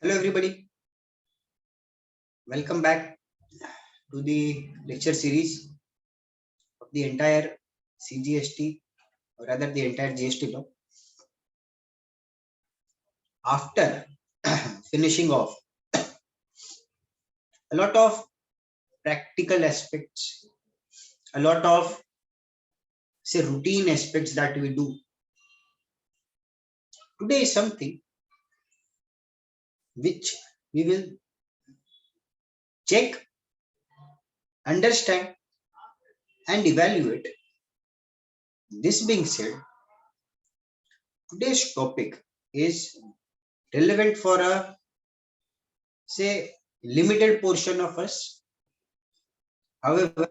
Hello everybody, welcome back to the lecture series of the entire CGST or rather the entire GST law. After finishing off a lot of practical aspects, a lot of say routine aspects that we do, today is something which we will check, understand and evaluate. This being said, today's topic is relevant for a say limited portion of us. However,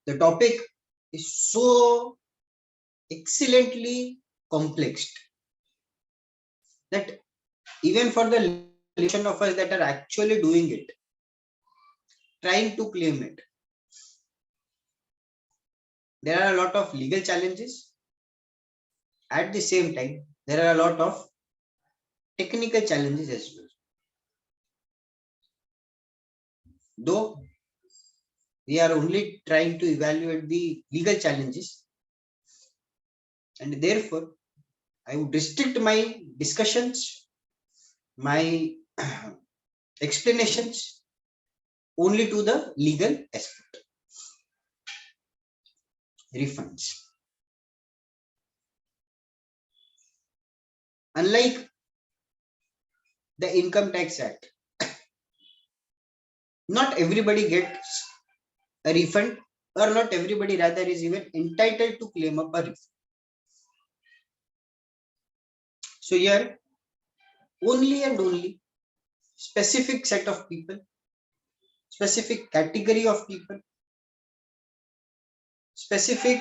the topic is so excellently complex that even for the limitation of us that are actually doing it, trying to claim it, there are a lot of legal challenges. At the same time, there are a lot of technical challenges as well. Though we are only trying to evaluate the legal challenges, and therefore I would restrict my discussions, my explanations only to the legal aspect. Refunds. Unlike the Income Tax Act, not everybody gets a refund, or not everybody rather is even entitled to claim up a refund. So here, only and only specific set of people, specific category of people, specific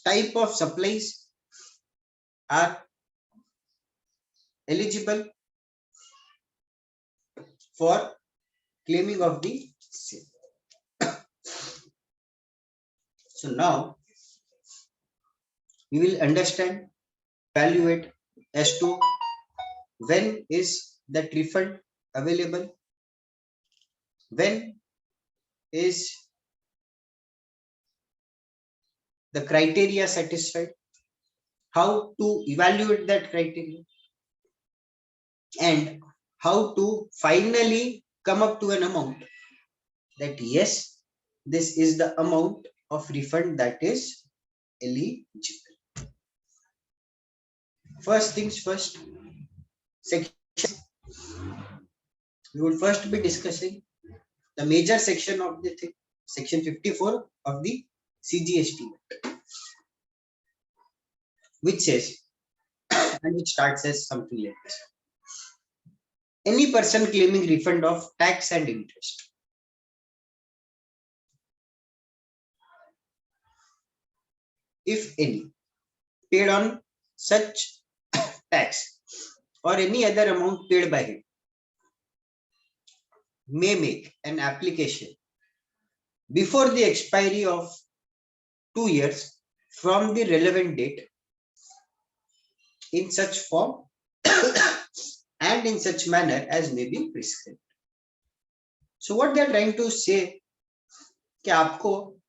type of supplies are eligible for claiming of the same. So now we will understand, evaluate as to when is that refund available, when is the criteria satisfied, how to evaluate that criteria, and how to finally come up to an amount that yes, this is the amount of refund that is eligible. First things first, section, we would first be discussing the major section of the thing, section 54 of the CGST, which says and which starts as something like this: any person claiming refund of tax and interest if any paid on such tax or any other amount paid by him may make an application before the expiry of 2 years from the relevant date in such form and in such manner as may be prescribed. So what they are trying to say कि आपको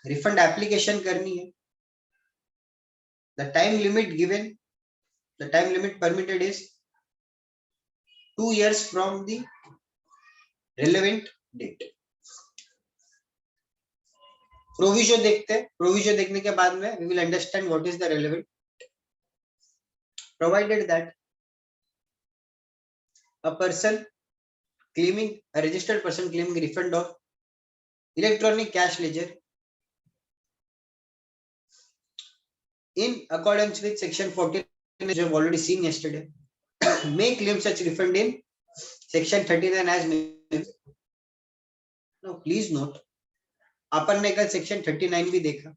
refund application करनी है, the time limit given, the time limit permitted is 2 years from the relevant date. Proviso देखते हैं, proviso देखने के बाद में we will understand what is the relevant, provided that a person claiming, a registered person claiming refund of electronic cash ledger in accordance with section 14, which we have already seen yesterday, may claim such refund in section 39 as may. Now please note, अपन ने कल section 39 भी देखा,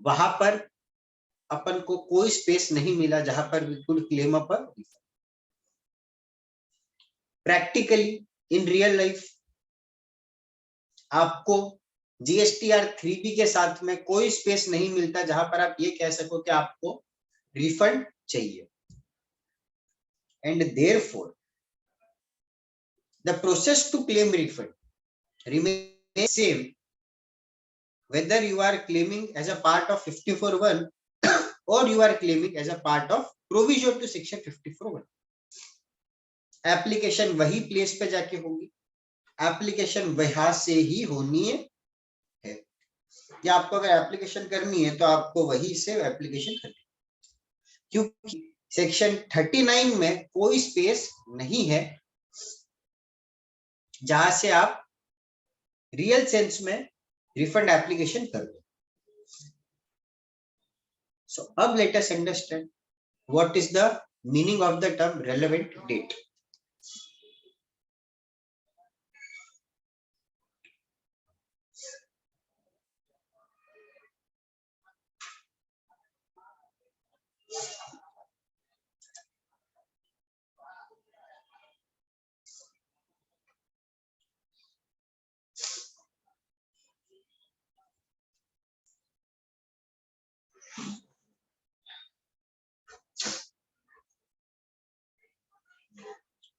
वहां पर अपन को कोई space नहीं मिला जहां पर we could claim up a refund. Practically in real life आपको GSTR 3B के साथ में कोई स्पेस नहीं मिलता जहां पर आप ये कह सको कि आपको रिफंड चाहिए। And therefore the process to claim refund remains same whether you are claiming as a part of 54(1) or you are claiming as a part of provision to section 54(1). Application वही प्लेस पे जाके होगी, application वहां से ही होनी है, या आपको अगर एप्लीकेशन करनी है तो आपको वही से एप्लीकेशन करनी है, क्योंकि सेक्शन 39 में कोई स्पेस नहीं है जहां से आप रियल सेंस में रिफंड एप्लीकेशन कर दो। सो अब let us understand what is the meaning of the term relevant date.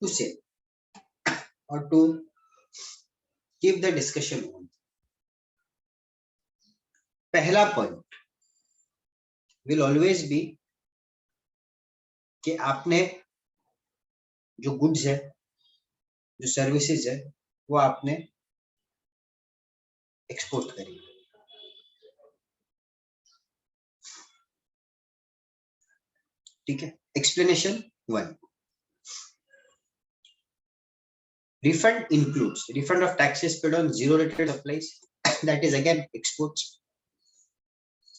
To say or to keep the discussion on, पहला पॉइंट विल ऑलवेज बी कि आपने जो गुड्स है, जो सर्विसेज है, वो आपने एक्सपोर्ट करी। ठीक है, explanation 1, refund includes refund of taxes paid on zero rated supplies that is again exports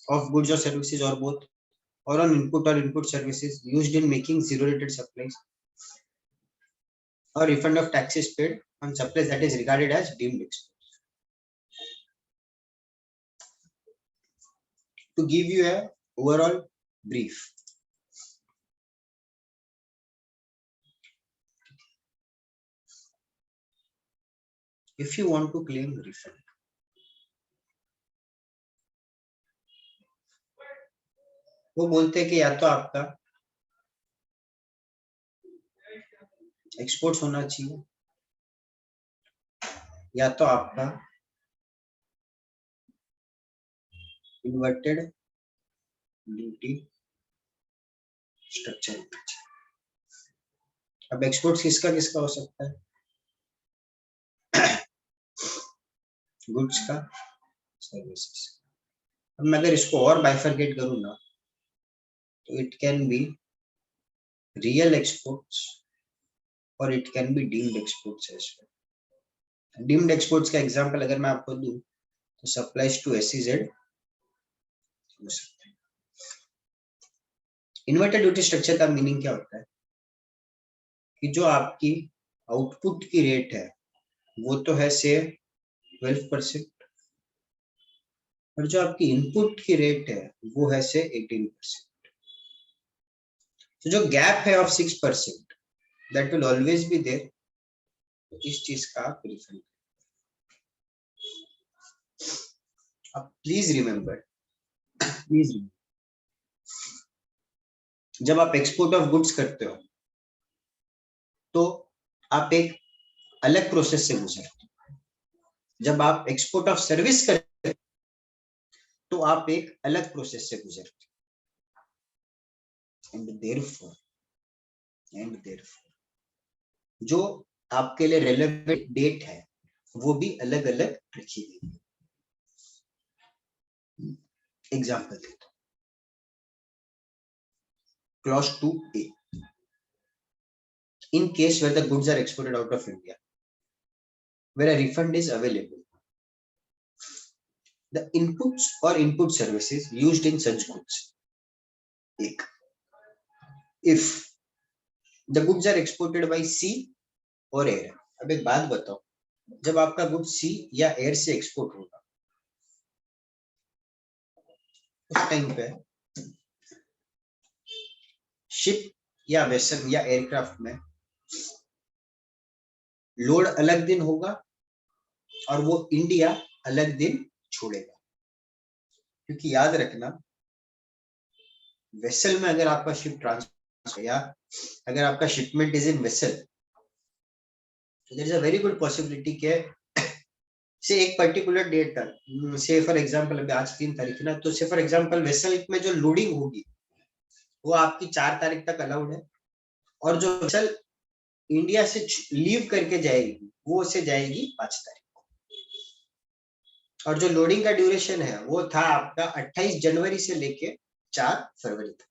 of goods or services or both, or on input or input services used in making zero rated supplies, or refund of taxes paid on supplies that is regarded as deemed exports. To give you a overall brief, if you want to claim refund, वो बोलते हैं कि या तो आपका exports होना चाहिए या तो आपका इन्वर्टेड ड्यूटी स्ट्रक्चर होना चाहिए। अब एक्सपोर्ट्स किसका किसका हो सकता है? गुड्स का, सर्विसेज। अब मैं अगर इसको और बाइफरकेट करूँ ना, तो it can be real exports और it can be deemed exports as well. Deemed exports का एग्जांपल अगर मैं आपको दूं तो सप्लाइज टू एसईजेड हो सकता है। इन्वर्टेड ड्यूटी स्ट्रक्चर का मीनिंग क्या होता है कि जो आपकी आउटपुट की रेट है वो तो है से 12% और जो आपकी इनपुट की रेट है वो है से 18%। तो जो गैप है of 6% that will always be there, इस चीज का आप रिफंड। अब प्लीज रिमेंबर, जब आप एक्सपोर्ट ऑफ गुड्स करते हो तो आप एक अलग प्रोसेस से गुजरते हो, जब आप एक्सपोर्ट ऑफ सर्विस करते हो तो आप एक अलग प्रोसेस से गुजरते हो। एंड देयरफॉर जो आपके लिए रेलेवेंट डेट है वो भी अलग अलग रखी गई है। एग्जाम्पल देता हूं, clause 2A, in case where the goods are exported out of India, where a refund is available, the inputs or input services used in such goods, if the goods are exported by sea or air। अब एक बात बताओ, जब आपका good सी या air से export होगा उस टाइम पे शिप या वेसल या एयरक्राफ्ट में लोड अलग दिन होगा और वो इंडिया अलग दिन छोड़ेगा, क्योंकि याद रखना वेसल में अगर आपका शिप ट्रांसफर या अगर आपका शिपमेंट इज इन वेसल, तो there is a very good possibility के से एक पर्टिकुलर डेट तक, से फॉर एग्जांपल अभी आज 3 तारीख है ना, तो से फॉर एग्जांपल वेसल में जो लोडिंग होगी वो आपकी 4 तारीख तक अलाउड है, और जो वेसल इंडिया से लीव करके जाएगी वो से जाएगी 5 तारीख, और जो लोडिंग का ड्यूरेशन है वो था आपका 28 जनवरी से लेके 4 फरवरी तक।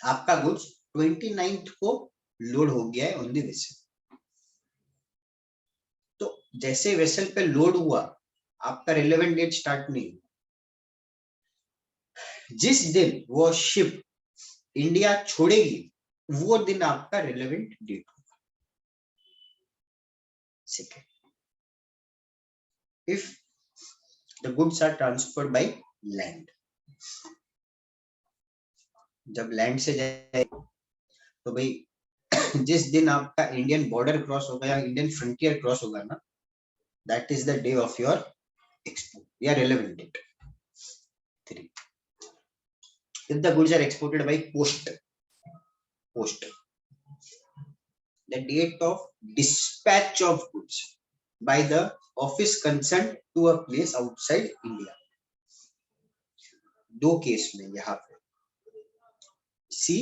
आपका गुड्स 29 को लोड हो गया है ऑन द वेसल। तो जैसे वेसल पे लोड हुआ आपका रिलेवेंट डेट स्टार्ट नहीं, जिस दिन वो शिप इंडिया छोड़ेगी वो दिन आपका रिलेवेंट डेट होगा। Second, if the goods are transferred by land, जब लैंड से जाए तो भाई जिस दिन आपका इंडियन बॉर्डर क्रॉस होगा या इंडियन फ्रंटियर क्रॉस होगा ना, that is the day of your export या relevant date. 3, if the goods are exported by post, the date of dispatch of goods by the office concerned to a place outside India। दो case में यहाँ पे सी,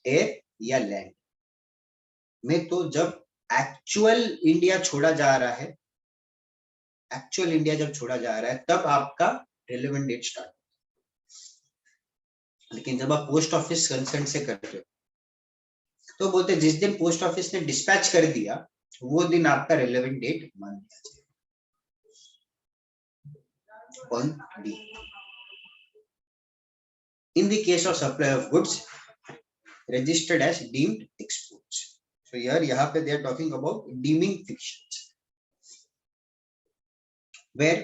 air या land में, तो जब actual India छोड़ा जा रहा है, एक्चुअल इंडिया जब छोड़ा जा रहा है तब आपका रिलेवेंट डेट स्टार्ट। लेकिन जब आप पोस्ट ऑफिस कंसर्न से करते हो तो बोलते जिस दिन पोस्ट ऑफिस ने डिस्पैच कर दिया वो दिन आपका रिलेवेंट डेट मान लिया जाए। Point B, in the case of supply of goods registered as deemed exports, so here यहाँ पे they are talking about deeming fictions, where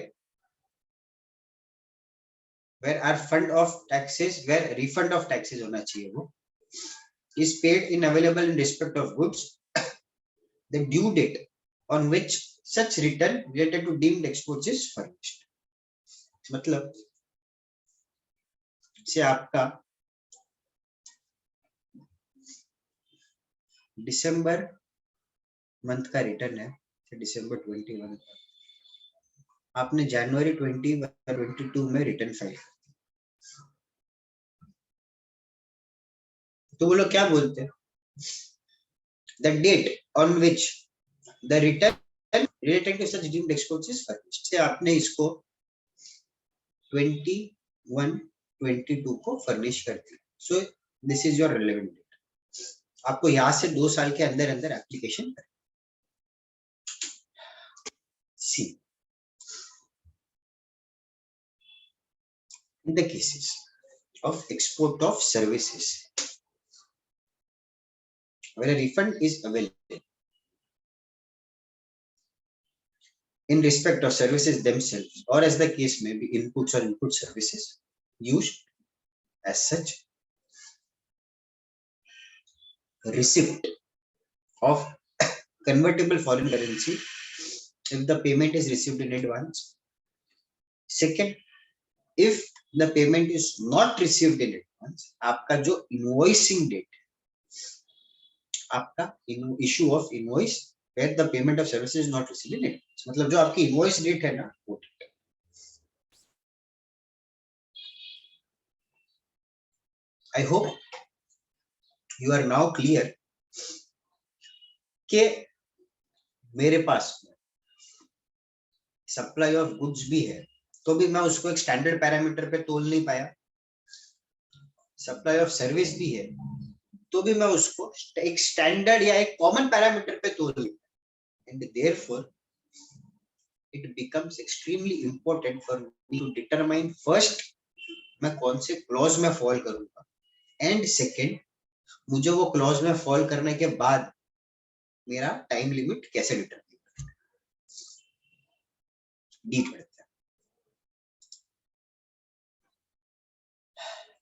our fund of taxes, where refund of taxes होना चाहिए वो, is paid in available in respect of goods the due date on which such return related to deemed exports is furnished। मतलब से आपका दिसंबर month का return है, दिसंबर 21, आपने जनवरी 22 में रिटर्न फाइल, तो वो लोग क्या बोलते हैं, the date on which the return related to such deemed exports is furnished, से आपने इसको 21 22 को फर्निश कर दिया, so this is your relevant date. आपको यहाँ से 2 साल के अंदर अंदर एप्लीकेशन करें। सी, in the cases of export of services where a refund is available in respect of services themselves, or as the case may be inputs or input services used as such, receipt of convertible foreign currency if the payment is received in advance. Second, if the payment is not received in advance, आपका जो invoicing date, आपका issue of invoice where the payment of services is not received in advance, मतलब जो आपकी invoice date है ना वो date। I hope you are now clear कि मेरे पास सप्लाई ऑफ गुड्स भी है तो भी मैं उसको एक स्टैंडर्ड पैरामीटर पे तोल नहीं पाया, सप्लाई ऑफ सर्विस भी है तो भी मैं उसको एक स्टैंडर्ड या एक कॉमन पैरामीटर पे तोल नहीं पाया, and therefore it becomes extremely important for me to determine first मैं कौन से क्लॉज में फॉल करूंगा, एंड सेकंड मुझे वो क्लॉज में फॉल करने के बाद मेरा टाइम लिमिट कैसे डिटरमाइन करना। डीप करते हैं।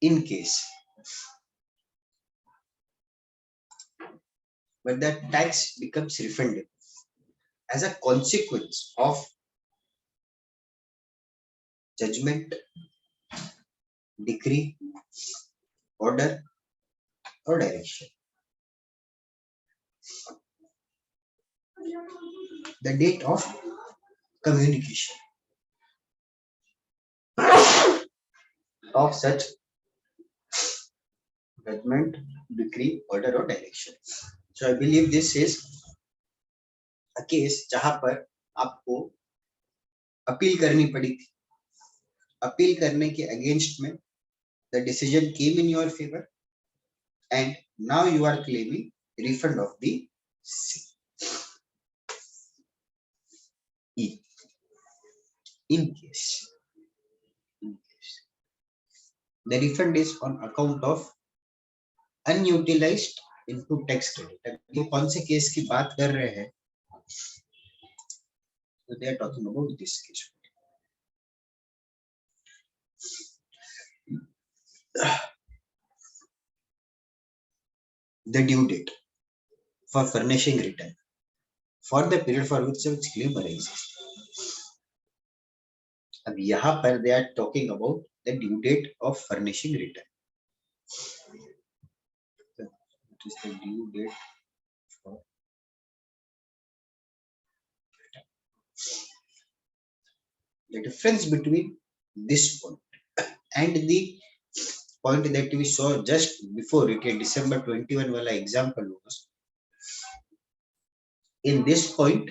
In case when the tax becomes refundable as a consequence of judgement, decree, order और direction. The date of communication of such judgment, decree, order or direction. So I believe this is a case जहां पर आपको appeal करनी पड़ी थी. Appeal करने के against में the decision came in your favor and now you are claiming refund of the C. E. In case the refund is on account of unutilized input tax credit. ये कौन से case की बात कर रहे हैं? So they are talking about this case. The due date for furnishing return for the period for which such claim arises. अब यहाँ पर they are talking about the due date of furnishing return. What is the due date for return? The difference between this point and the point that we saw just before it, December 21 वाला example was, in this point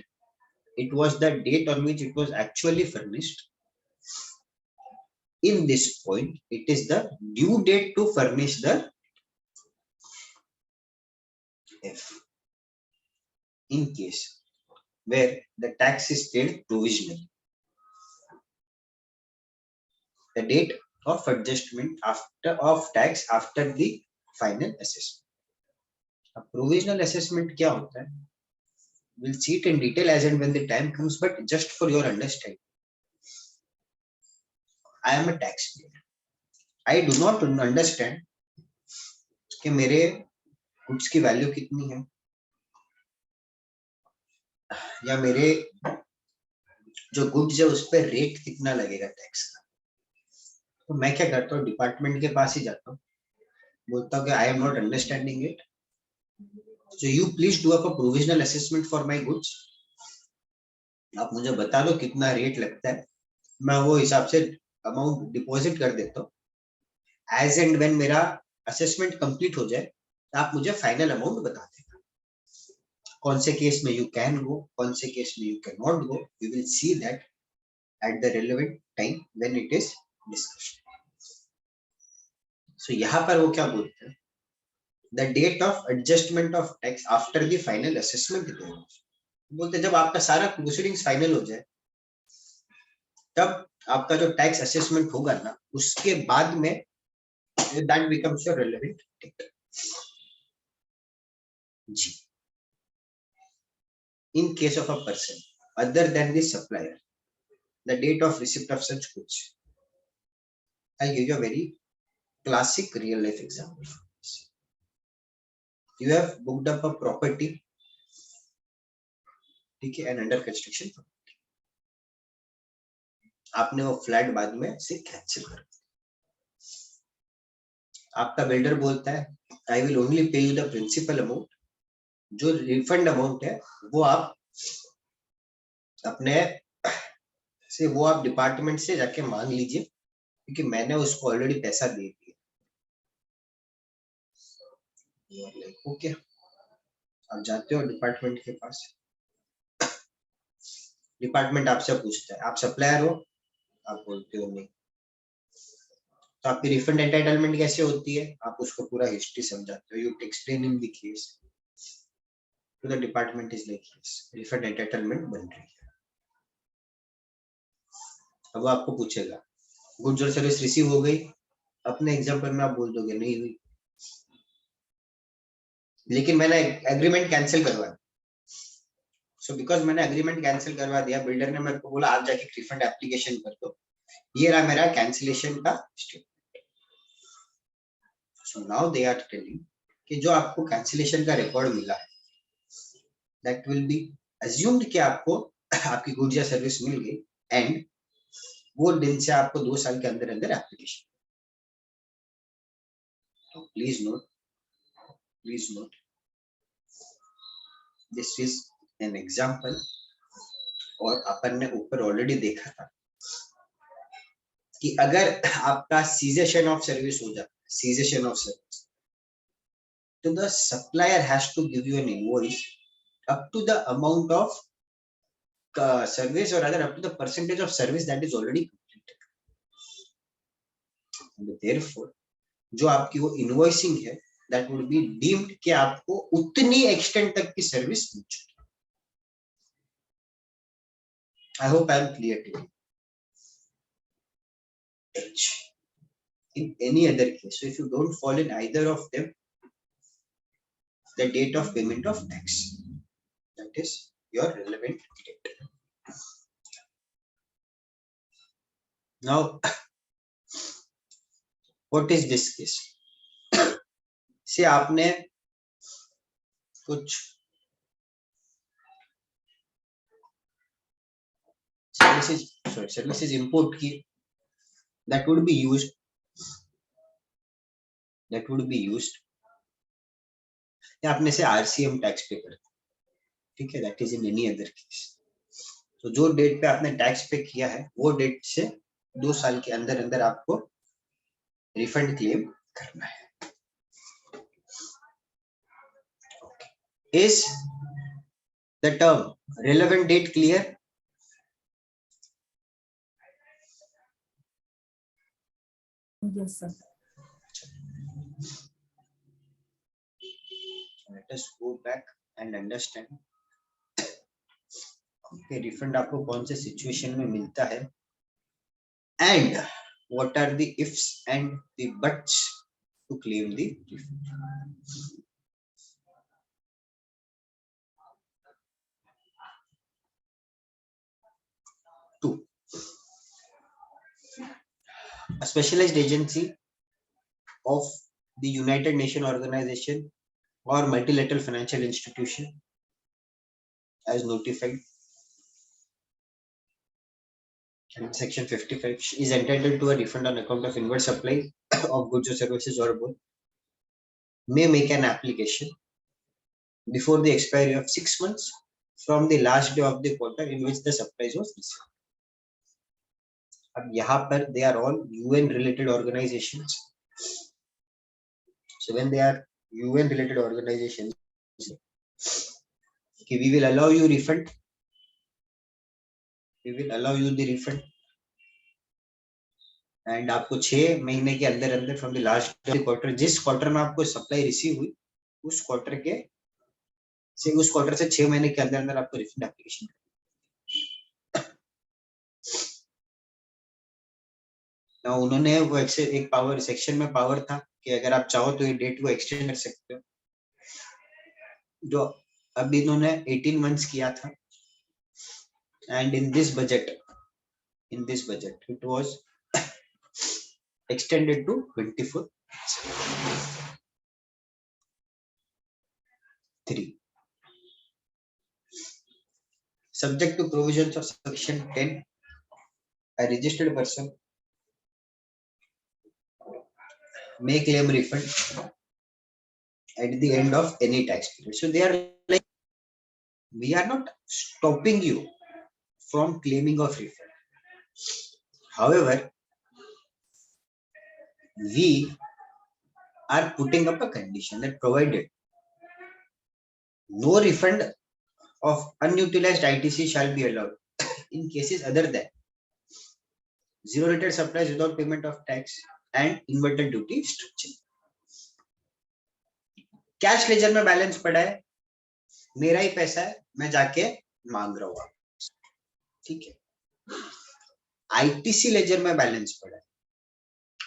it was the date on which it was actually furnished. In this point it is the due date to furnish the F. In case where the tax is paid provisionally, the date of adjustment of tax after the final assessment. A provisional assessment क्या होता है? We'll see it in detail as and when the time comes, but just for your understanding, I am a taxpayer. I do not understand कि मेरे goods की value कितनी है या मेरे जो गुड्स है उस पर रेट कितना लगेगा टैक्स का. तो मैं क्या करता हूँ, डिपार्टमेंट के पास ही जाता हूँ, बोलता हूँ कि I am not understanding it, so you please do up a provisional assessment for my goods. आप मुझे बता दो कितना रेट लगता है, मैं वो हिसाब से अमाउंट डिपॉजिट कर देता हूँ. एज एंड व्हेन मेरा असेसमेंट कंप्लीट हो जाए आप मुझे फाइनल अमाउंट बता देना. कौन से केस में यू कैन गो, कौन से केस में you can not go, we will see that at the relevant time when it is discussed. So यहाँ पर वो क्या बोलते हैं, the date of adjustment of tax after the final assessment. बोलते हैं जब आपका सारा प्रोसीडिंग्स फाइनल हो जाए तब आपका जो टैक्स असेसमेंट होगा ना, उसके बाद में that becomes your relevant date. G. In case of a person other than the supplier, the date of receipt of such goods. I'll give you a very classic real life example. You have booked up a property, ठीक है, and under construction property. आपने वो flat बाद में से cancel कर दिया. आपका बिल्डर बोलता है I will only pay you the principal amount, जो रिफंड अमाउंट है वो आप अपने से वो आप डिपार्टमेंट से जाके मांग लीजिए क्योंकि मैंने उसको ऑलरेडी पैसा दे दिया. ओके, आप जाते हो डिपार्टमेंट के पास, डिपार्टमेंट आपसे पूछता है आप सप्लायर हो, आप बोलते हो नहीं. तो आपकी रिफंड एंटाइटलमेंट कैसे होती है, आप उसको पूरा हिस्ट्री समझाते हो, you explain in the case to the department is like this, refund entitlement बन रही है. अब आपको पूछेगा गुड्स और सर्विस रिसीव हो गई, अपने एग्जांपल में आप बोल दोगे नहीं हुई, लेकिन मैंने एग्रीमेंट कैंसिल करवा दिया. सो बिकॉज मैंने एग्रीमेंट कैंसिल करवा दिया, बिल्डर ने मेरे को बोला आप जाके रिफंड एप्लीकेशन कर दो, ये रहा मेरा कैंसिलेशन का statement. So now they are telling कि जो आपको कैंसिलेशन का रिकॉर्ड मिला है दैट विल बी अज्यूम्ड कि आपको आपकी गुड्स या सर्विस मिल गई, एंड वो दिन से आपको 2 साल के अंदर अंदर एप्लीकेशन। तो please note this is an example. और अपन ने ऊपर ऑलरेडी देखा था कि अगर आपका सीजेशन ऑफ सर्विस हो जाता है, सीजेशन ऑफ सर्विस, तो the supplier has to give you an invoice up to the amount of service or rather up to the percentage of service that is already completed. And therefore जो आपकी वो invoicing है that would be deemed कि आपको उतनी extent तक की service मिल चुकी। I hope I am clear to you. H. In any other case, so if you don't fall in either of them, the date of payment of tax, that is your relevant date. Now what is this case? से आपने कुछ services import की, that would be used या आपने से RCM tax पे करते, ठीक है, that is in any other case. तो जो डेट पे आपने टैक्स पे किया है वो डेट से 2 साल के अंदर अंदर आपको रिफंड क्लेम करना है। Is the term relevant date clear? Yes, sir. Let us go back and understand. Okay, refund आपको कौन से सिचुएशन में मिलता है and what are the ifs and the buts to claim the refund. Two, a specialized agency of the United Nations organization or multilateral financial institution as notified and section 55 is entitled to a refund on account of inward supply of goods or services or both may make an application before the expiry of 6 months from the last day of the quarter in which the supplies was received. अब यहाँ पर they are all UN related organizations. So when they are UN related organizations, okay, we will allow you refund. We will allow you the refund. And आपको 6 महीने के अंदर अंदर from the last quarter, जिस quarter में आपको supply receive हुई उस क्वार्टर से 6 महीने के अंदर अंदर आपको रिफंड एप्लीकेशन। ना उन्होंने वो एक पावर सेक्शन में पावर था कि अगर आप चाहो तो ये डेट को एक्सटेंड कर सकते हो, जो अब इन्होंने 18 मंथ्स किया था and in this budget it was extended to 24. 3. Subject to provisions of section 10, a registered person may claim refund at the end of any tax period. So they are like, we are not stopping you from claiming of refund. However, we are putting up a condition that provided no refund of unutilized ITC shall be allowed in cases other than zero rated supplies without payment of tax and inverted duty structure. Cash ledger में balance पड़ा है, मेरा ही पैसा है, मैं जाके मांग रहा हूँ, ठीक है। आईटीसी लेजर में बैलेंस पड़ा है,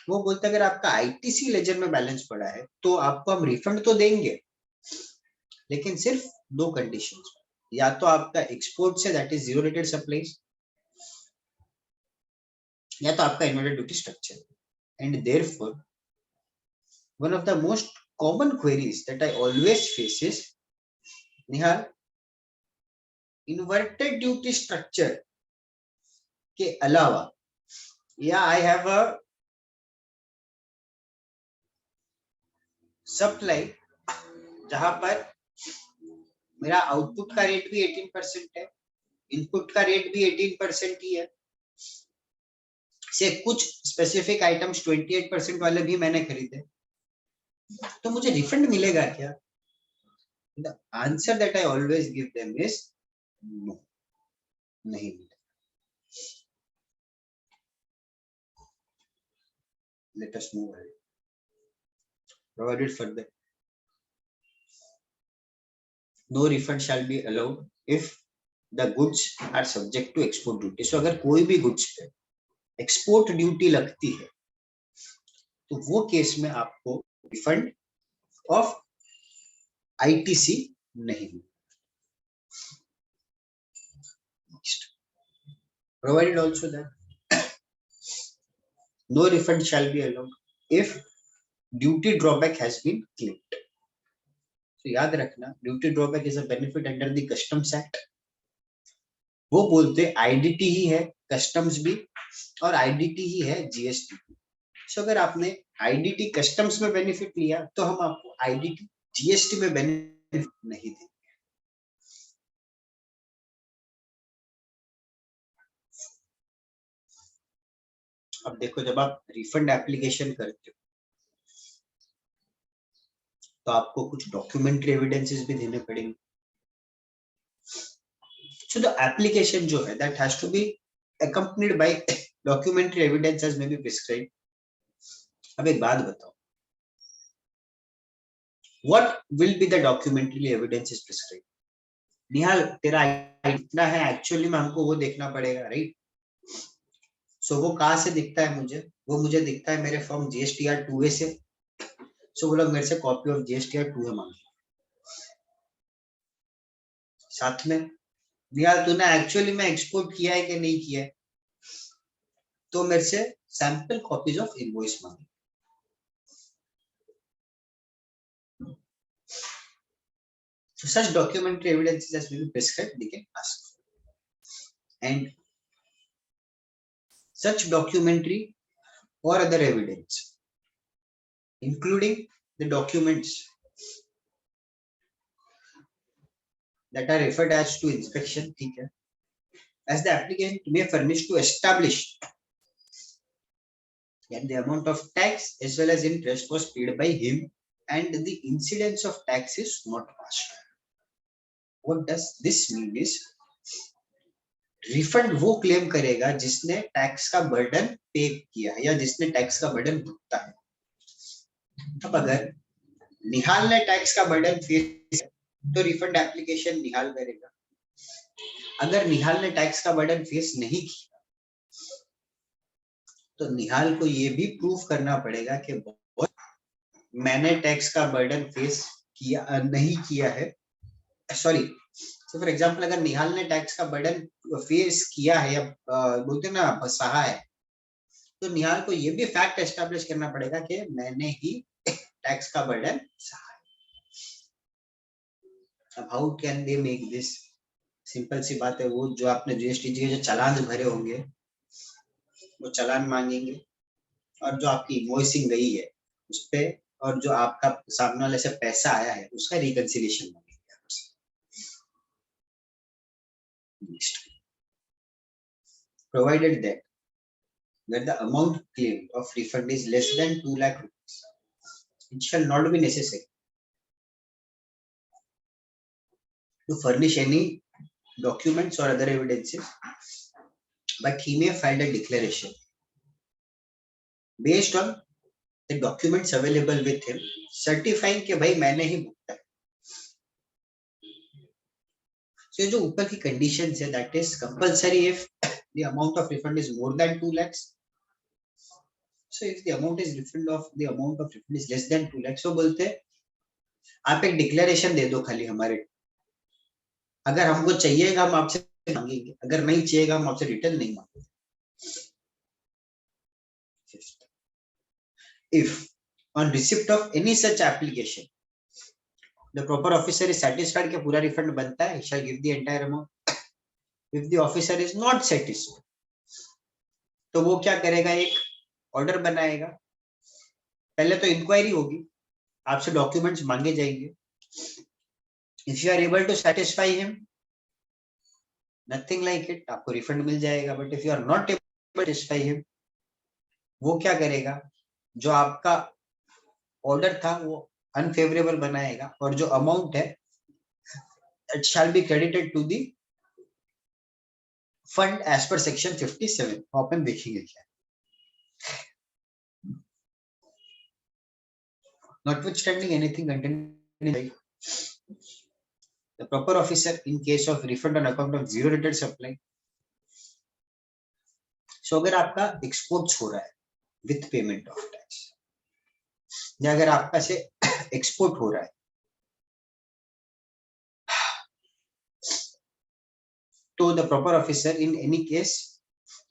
वो बोलता है अगर आपका आईटीसी लेजर में बैलेंस पड़ा है तो आपको हम रिफंड तो देंगे, लेकिन सिर्फ 2 कंडीशंस, या तो आपका export say that is zero rated supplies, या तो आपका inverted duty structure. And therefore one of the most common queries that I always face is, Nihal, inverted duty structure के अलावा या आई हैव अ सप्लाई जहां पर मेरा output का रेट भी 18% है, इनपुट का रेट भी 18% ही है, से कुछ स्पेसिफिक आइटम्स 28% वाले भी मैंने खरीदे, तो मुझे रिफंड मिलेगा क्या? The answer that I always give them is no, नहीं मिलेगा। Let us move ahead. Provided further, no refund shall be allowed if the goods are subject to export duty. So अगर कोई भी गुड्स पे export duty लगती है तो वो केस में आपको रिफंड ऑफ आईटीसी नहीं मिलेगा। Provided also that no refund shall be allowed if duty drawback has been claimed. तो याद रखना, duty drawback is a benefit under the customs act. वो बोलते आईडीटी ही है कस्टम्स भी, और आईडीटी ही है जीएसटी। सो अगर आपने आईडीटी कस्टम्स में बेनिफिट लिया तो हम आपको आईडीटी जीएसटी में बेनिफिट नहीं देंगे। अब देखो, जब आप रिफंड एप्लीकेशन करते हो तो आपको कुछ डॉक्यूमेंट्री एविडेंसेस भी देने पड़ेंगे। सो द एप्लीकेशन जो है that has to be accompanied by documentary evidence as may be prescribed. अब एक बात बताओ, what will be the documentary evidence is prescribed? निहाल, तेरा कितना है एक्चुअली में हमको वो देखना पड़ेगा, राइट? सो वो कहाँ से दिखता है मुझे? वो मुझे दिखता है मेरे फॉर्म जीएसटीआर 2A से। सो वो लोग मेरे से कॉपी ऑफ जीएसटीआर 2A मांगे। साथ में निहाल, तूने एक्चुअली में एक्सपोर्ट किया है कि नहीं किया है, तो मेरे से सैंपल कॉपीज ऑफ इनवॉइस मांगे। So such documentary evidences as will be prescribed, they can ask for. And such documentary or other evidence, including the documents that are referred as to inspection, as the applicant may furnish to establish that the amount of tax as well as interest was paid by him and the incidence of tax is not passed. What does this mean is, refund वो claim करेगा जिसने tax का burden पे किया है या जिसने tax का बर्डन भुगता है। अब अगर निहाल ने टैक्स का बर्डन फेस तो रिफंड एप्लीकेशन निहाल करेगा। अगर निहाल ने टैक्स का बर्डन फेस नहीं किया तो निहाल को ये भी प्रूफ करना पड़ेगा कि मैंने टैक्स का बर्डन फेस किया नहीं किया है। सॉरी, so फॉर एग्जांपल अगर निहाल ने टैक्स का बर्डन फेस किया है या बोलते हैं ना सहा है, तो निहाल को ये भी फैक्ट एस्टैब्लिश करना पड़ेगा कि मैंने ही टैक्स का बर्डन सहा है। अब how can they make this? Simple सी बात है, वो जो आपने जीएसटी के जो चालान भरे होंगे वो चालान मांगेंगे, और जो आपकी इनवॉइसिंग गई है उस पे, और जो आपका सामने वाले से पैसा आया है उसका रिकंसिलिएशन मांगेंगे। Provided that where the amount claimed of refund is less than 2 lakh rupees, it shall not be necessary to furnish any documents or other evidences, but he may file a declaration based on the documents available with him, certifying कि भाई मैंने ही भुगता है। So जो ऊपर की conditions है, that is compulsory if the amount of refund is more than 2 lakhs. So if the amount is less than 2 lakhs, so बोलते हैं आप एक डिक्लेरेशन दे दो खाली हमारे, अगर हमको चाहिएगा हम आपसे मांगेंगे, अगर नहीं चाहिएगा हम आपसे रिटर्न नहीं मांगेंगे। If on receipt of any such application the proper officer is satisfied कि पूरा रिफंड बनता है, he shall give the entire amount. If the officer is not satisfied, तो वो क्या करेगा, एक ऑर्डर बनाएगा। पहले तो इंक्वायरी होगी, आपसे डॉक्यूमेंट्स मांगे जाएंगे। If you are able to satisfy him, nothing like it, आपको रिफंड मिल जाएगा। But if you are not able to satisfy him, वो क्या करेगा, जो आपका ऑर्डर था वो अनफेवरेबल बनाएगा, और जो अमाउंट है it shall be credited to the fund as per section 57। अपन देखेंगे क्या। Notwithstanding anything contained in the proper officer in case of refund on account of zero rated supply. So अगर आपका एक्सपोर्ट्स हो रहा है विथ पेमेंट ऑफ टैक्स, या अगर आपका से एक्सपोर्ट हो रहा है, तो the proper officer in any case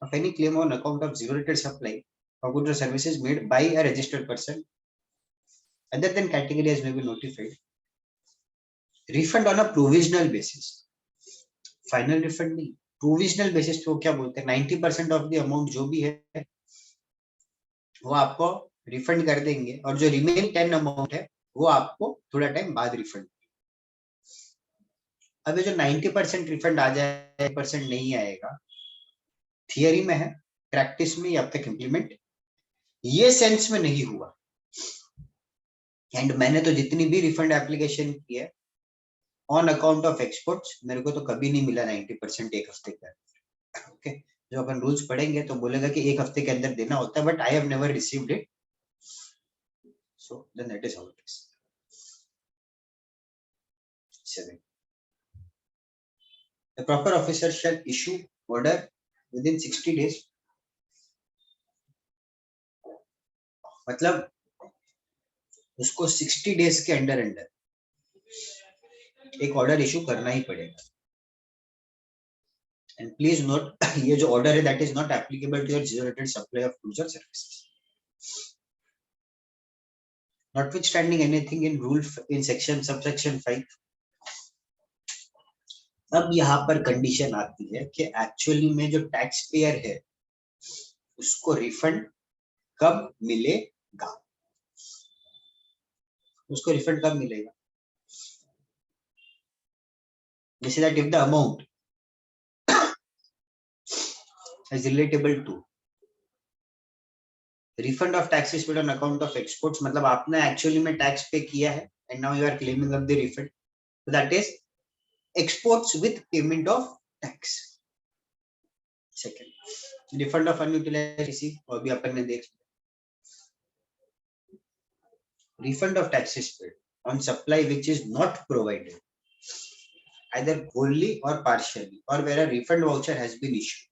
of any claim on account of zero rated supply of goods or services made by a registered person other than category as may be notified, refund on a provisional basis, final refund नहीं, provisional basis पे। वो क्या बोलते हैं, 90% of the amount जो भी है वो आपको रिफंड कर देंगे, और जो रिमेनिंग 10 अमाउंट है वो आपको थोड़ा टाइम बाद रिफंड। अब ये जो 90% रिफंड आ जाए, 1% नहीं आएगा, थियरी में है, प्रैक्टिस में अब तक इम्प्लीमेंट ये सेंस में नहीं हुआ। एंड मैंने तो जितनी भी रिफंड एप्लीकेशन की है ऑन अकाउंट ऑफ एक्सपोर्ट्स, मेरे को तो कभी नहीं मिला 90% एक हफ्ते के अंदर। ओके, जो अपन रूल्स पढ़ेंगे तो बोलेगा कि एक हफ्ते के अंदर देना होता है, but I have never received it, so then that is how it is. 7. The proper officer shall issue order within 60 days. मतलब उसको 60 डेज के अंदर एक ऑर्डर इशू करना ही पड़ेगा। एंड प्लीज नोट, ये जो ऑर्डर है that is not applicable to your zero rated supply of goods और services. Notwithstanding anything in rule in section subsection 5। अब यहाँ पर कंडीशन आती है कि एक्चुअली में जो टैक्स पेयर है उसको रिफंड कब मिलेगा, उसको रिफंड कब मिलेगा। जैसे that if the amount is relatable to refund of taxes paid on account of exports, मतलब आपने एक्चुअली में टैक्स पे किया है and now you are claiming of the refund, so that is exports with payment of tax. Second, refund of unutilized receipt, और भी अपन ने देख, refund of taxes paid on supply which is not provided either wholly or partially or where a refund voucher has been issued,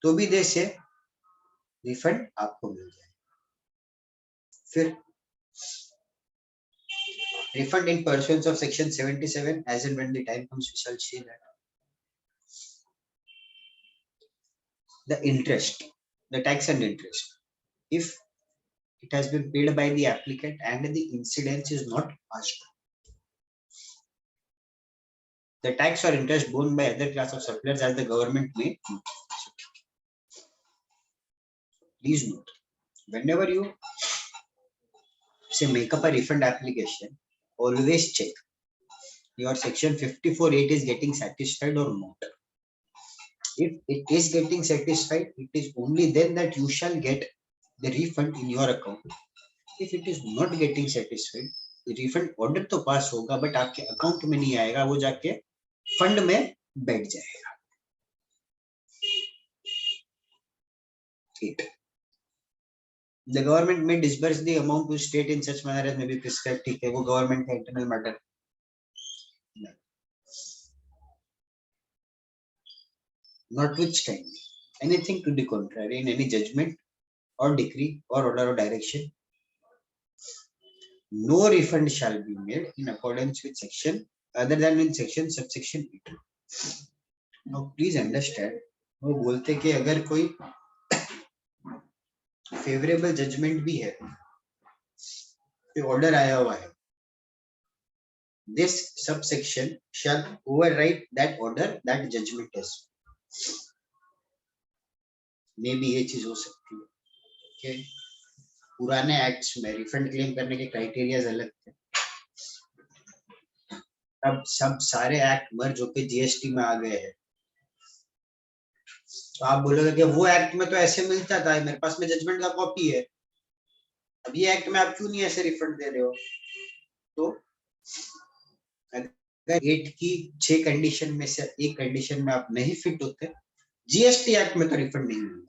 तो भी दे से refund आपको मिल जाए। फिर refund in pursuance of section 77 as and when the time comes, we shall see that. The interest, the tax and interest, if it has been paid by the applicant and the incidence is not passed, the tax or interest borne by other class of suppliers as the government may. Please note, whenever you say make up a refund application, always check your section 54(8) is getting satisfied or not. If it is getting satisfied, it is only then that you shall get the refund in your account. If it is not getting satisfied, the refund order तो पास होगा but आपके account में नहीं आएगा, वो जाके fund में बैठ जाएगा। 8. The government may disburse the amount to state in such manner as may be prescribed. ठीक है, वो गवर्नमेंट का internal matter. Notwithstanding anything to the contrary in any judgment or decree or order or direction, no refund shall be made in accordance with section other than in section subsection 8. Now please understand, वो बोलते कि अगर कोई favourable judgement भी है, order आया हुआ है, this subsection shall override that order, that judgment is. मे भी ये चीज हो सकती है। ओके, पुराने एक्ट्स में रिफंड क्लेम करने के क्राइटेरियाज अलग थे, अब सब सारे एक्ट मर्ज होके जीएसटी में आ गए हैं। तो आप बोलोगे कि वो एक्ट में तो ऐसे मिलता था, मेरे पास में जजमेंट का कॉपी है, अब ये एक्ट में आप क्यों नहीं ऐसे रिफंड दे रहे हो? तो अगर 8 की 6 कंडीशन में से एक कंडीशन में आप नहीं फिट होते, जीएसटी एक्ट में तो रिफंड नहीं मिलेगा।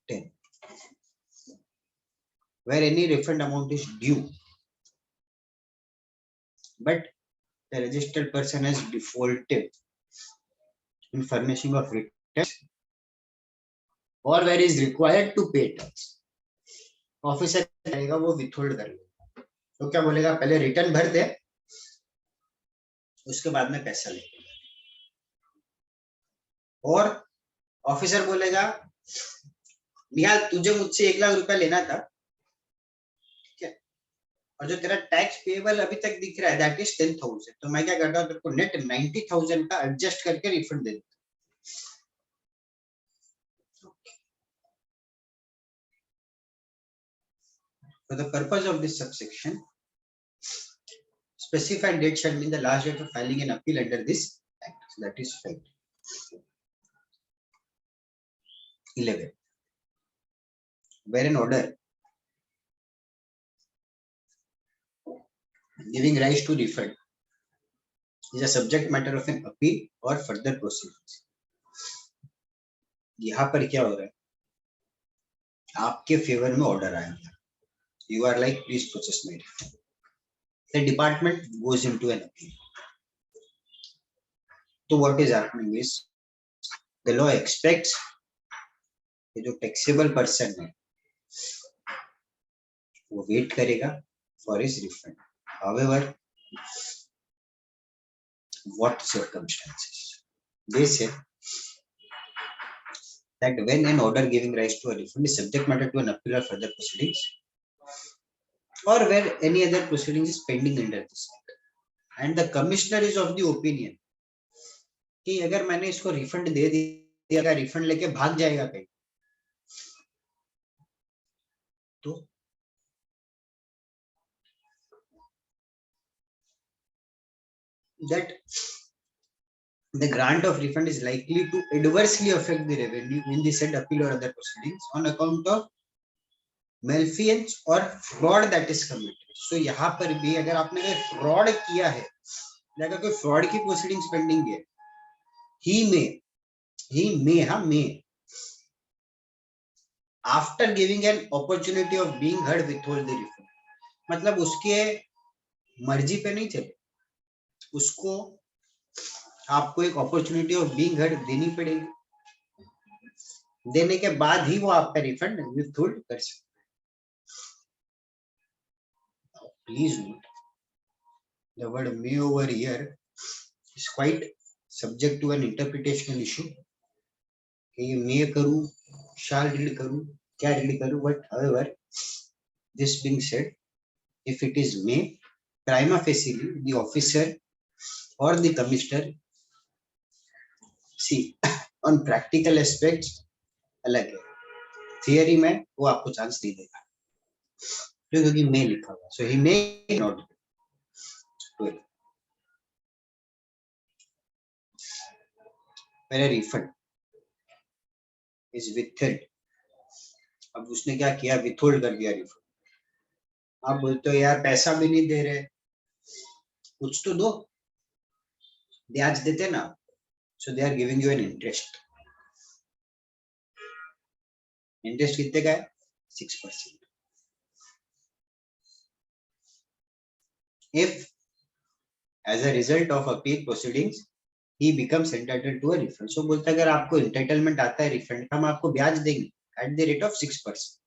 10 where any refund amount is due but the registered person has defaulted in furnishing of returns or where is required to pay tax, officer कहेगा वो विथहोल्ड कर लेगा। तो क्या बोलेगा, पहले रिटर्न भर दे, उसके बाद में पैसा लेगा। और ऑफिसर बोलेगा, निहाल तुझे मुझसे 1 लाख रुपया लेना था, ठीक है, और जो तेरा टैक्स पेएबल अभी तक दिख रहा है दैट इज 10,000, तो मैं क्या करता हूँ, तेरे को नेट 90,000 का एडजस्ट करके रिफंड दे देता। For the purpose of this subsection, specified date shall mean the last date of filing an appeal under this act. So that is fact. 11. Where an order giving rise to refund is a subject matter of an appeal or further proceedings. यहाँ पर क्या हो रहा है, आपके favour में order आया, you are like please process my refund. The department goes into an appeal. So what is happening is the law expects कि जो taxable person है वो वेट करेगा for his refund. However, what circumstances? They say that when an order giving rise to a refund is subject matter to an appeal or further proceedings, or where any other proceedings is pending under this act, and the commissioner is of the opinion कि अगर मैंने इसको refund दे दिया, refund लेके भाग जाएगा कहीं, तो that the grant of refund is likely to adversely affect the revenue in the said appeal or other proceedings on account of malfeasance or fraud that is committed. So यहाँ पर भी अगर आपने कोई फ्रॉड किया है, अगर कोई फ्रॉड की प्रोसीडिंग्स पेंडिंग है, he may after giving an opportunity of being heard withhold the refund. मतलब उसके मर्जी पे नहीं चले, उसको आपको एक अपॉर्चुनिटी ऑफ बीइंग हर्ड देनी पड़ेगी, देने के बाद ही वो आपका रिफंड विथहोल्ड कर सकते। Please note the word may over here is quite subject to an interpretational issue कि ये may करूं, shall read करूं, क्या read करूं, but however this being said, if it is may, prima facie the officer or the commissioner, see on practical aspects अलग है, theory में वो आपको चांस दे देगा क्योंकि मे लिखा हुआ, so he may not do it. When a refund is withheld, अब उसने क्या किया, विथहोल्ड कर दिया रिफंड, आप बोलते हो यार पैसा भी नहीं दे रहे, कुछ तो दो, ब्याज देते ना, so they are giving you an interest. Interest कितने का है, 6%. If as a result of appeal proceedings he becomes entitled to a refund, so बोलता है अगर आपको entitlement आता है refund का, हम आपको ब्याज देंगे at the rate of 6%.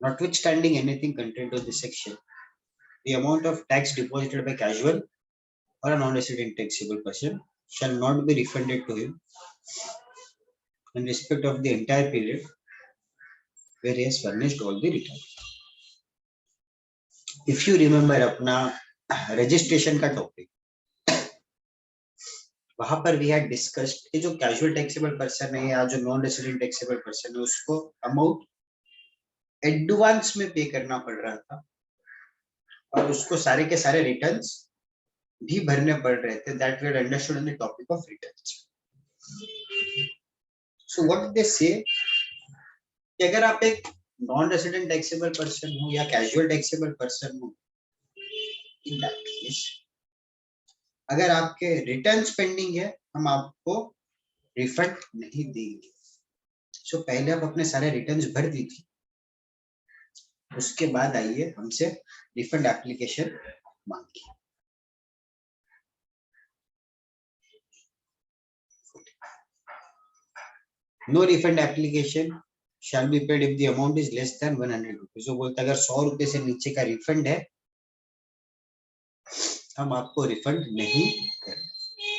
Notwithstanding anything contained in this section, the amount of tax deposited by casual or a non-resident taxable person shall not be refunded to him in respect of the entire period where he has furnished all the returns. If you remember अपना registration का topic, वहां पर we had discussed कि जो casual taxable person है या जो non resident taxable person है उसको अमाउंट एडवांस में पे करना पड़ रहा था और उसको सारे के सारे रिटर्न्स भी भरने पड़ रहे थे. That we had understood in the topic of returns. So what they say कि अगर आप एक नॉन रेसिडेंट टैक्सेबल पर्सन हो या कैजुअल टैक्सेबल पर्सन हो, इन दैट केस अगर आपके रिटर्न्स पेंडिंग है हम आपको रिफंड नहीं देंगे. सो पहले आप अपने सारे रिटर्न्स भर दीजिए, उसके बाद आइए हमसे रिफंड एप्लीकेशन मांगिए. No refund application shall be paid if the amount is less than 100 rupees. जो बोलता है अगर 100 रुपए से नीचे का रिफंड है हम आपको रिफंड नहीं करेंगे.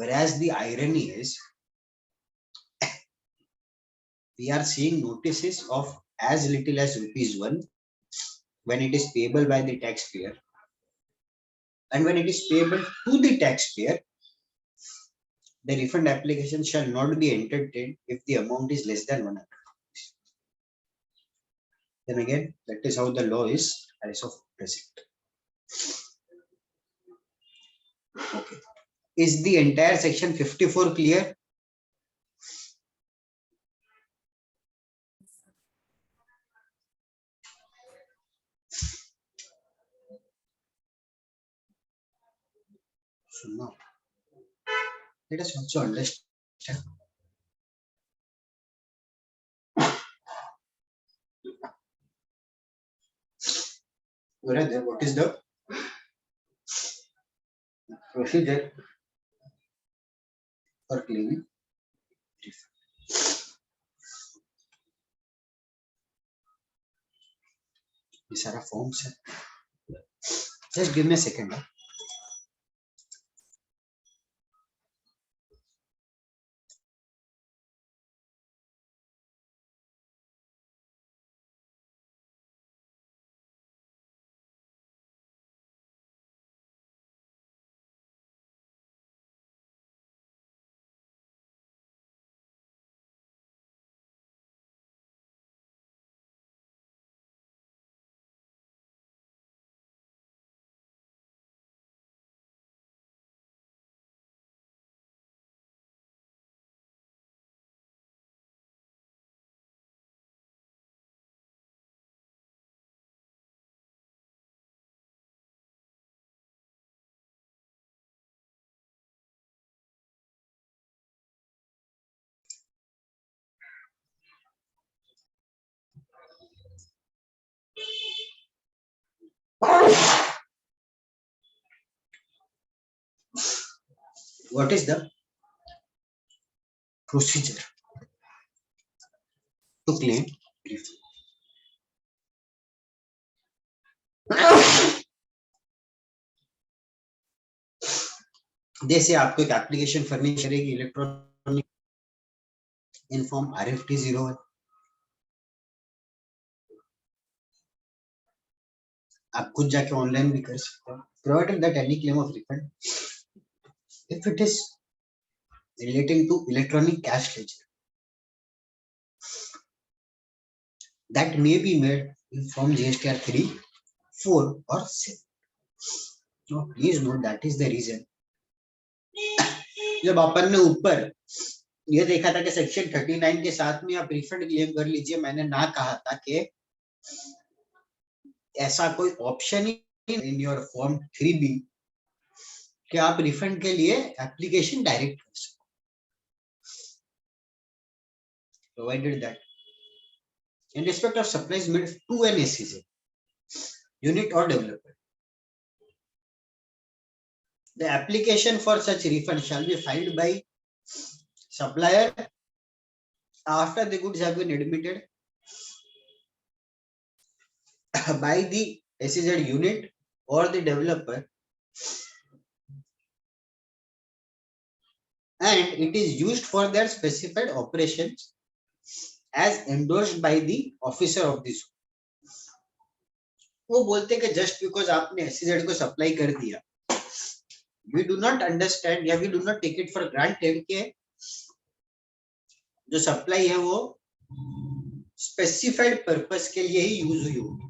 Whereas the irony is we are seeing notices of as little as ₹1 when it is payable by the taxpayer, and when it is payable to the taxpayer the refund application shall not be entertained if the amount is less than 100 rupees. Then again, that is how the law is as of present. Okay. Is the entire section 54 clear? So now, let us also understand what is the procedure for claiming refund. ये सारा forms है. Just give me a second. What is the procedure to claim refund? जैसे आपको एक application furnish करेगी electronic in form RFT 01. आप खुद जाके ऑनलाइन भी कर सकते हो. Provided that any claim of refund if it is relating to electronic cash ledger that may be made in form GSTR 3, 4 or 7. So please note that is the reason. जब अपन ने ऊपर ये देखा था कि सेक्शन 39 के साथ में आप रिफंड क्लेम कर लीजिए, मैंने ना कहा था कि ऐसा कोई option he in your form 3B कि आप रिफंड के लिए एप्लीकेशन डायरेक्ट कर सको. Provided that in respect of supplies made to an SEZ unit or developer, the application for such refund shall be filed by supplier after the goods have been admitted by the SEZ unit or the developer, and it is used for their specified operations as endorsed by the officer of this. वो बोलते कि just because आपने SEZ को supply कर दिया we do not understand या we do not take it for granted कि जो सप्लाई है वो स्पेसिफाइड पर्पस के लिए ही यूज हुई होगी।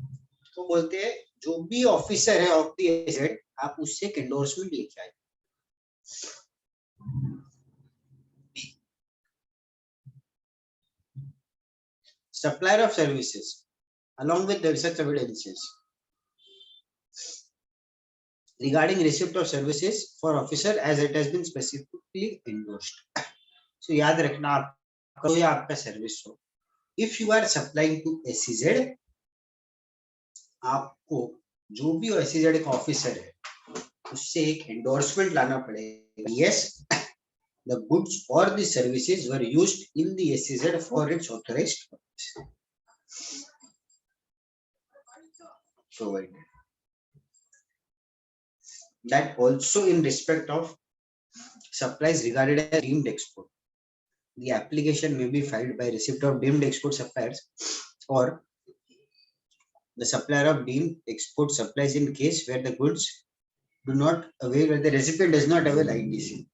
तो बोलते हैं जो भी ऑफिसर है ऑफ द एसेट आप उससे एक एंडोर्समेंट लेके आए। Supplier of services along with the research evidences regarding receipt of services for officer as it has been specifically endorsed. So याद रखना आपका या आपका सर्विस हो, if you are supplying to SEZ, आपको जो भी SEZ का ऑफिसर है उससे एक एंडोर्समेंट लाना पड़ेगा। Yes, the goods or the services were used in the SEZ for its authorized purpose. Provided that also in respect of supplies regarded as deemed export, the application may be filed by receipt of deemed export suppliers or the supplier of deemed export supplies in case where the goods do not avail, where the recipient does not avail ITC.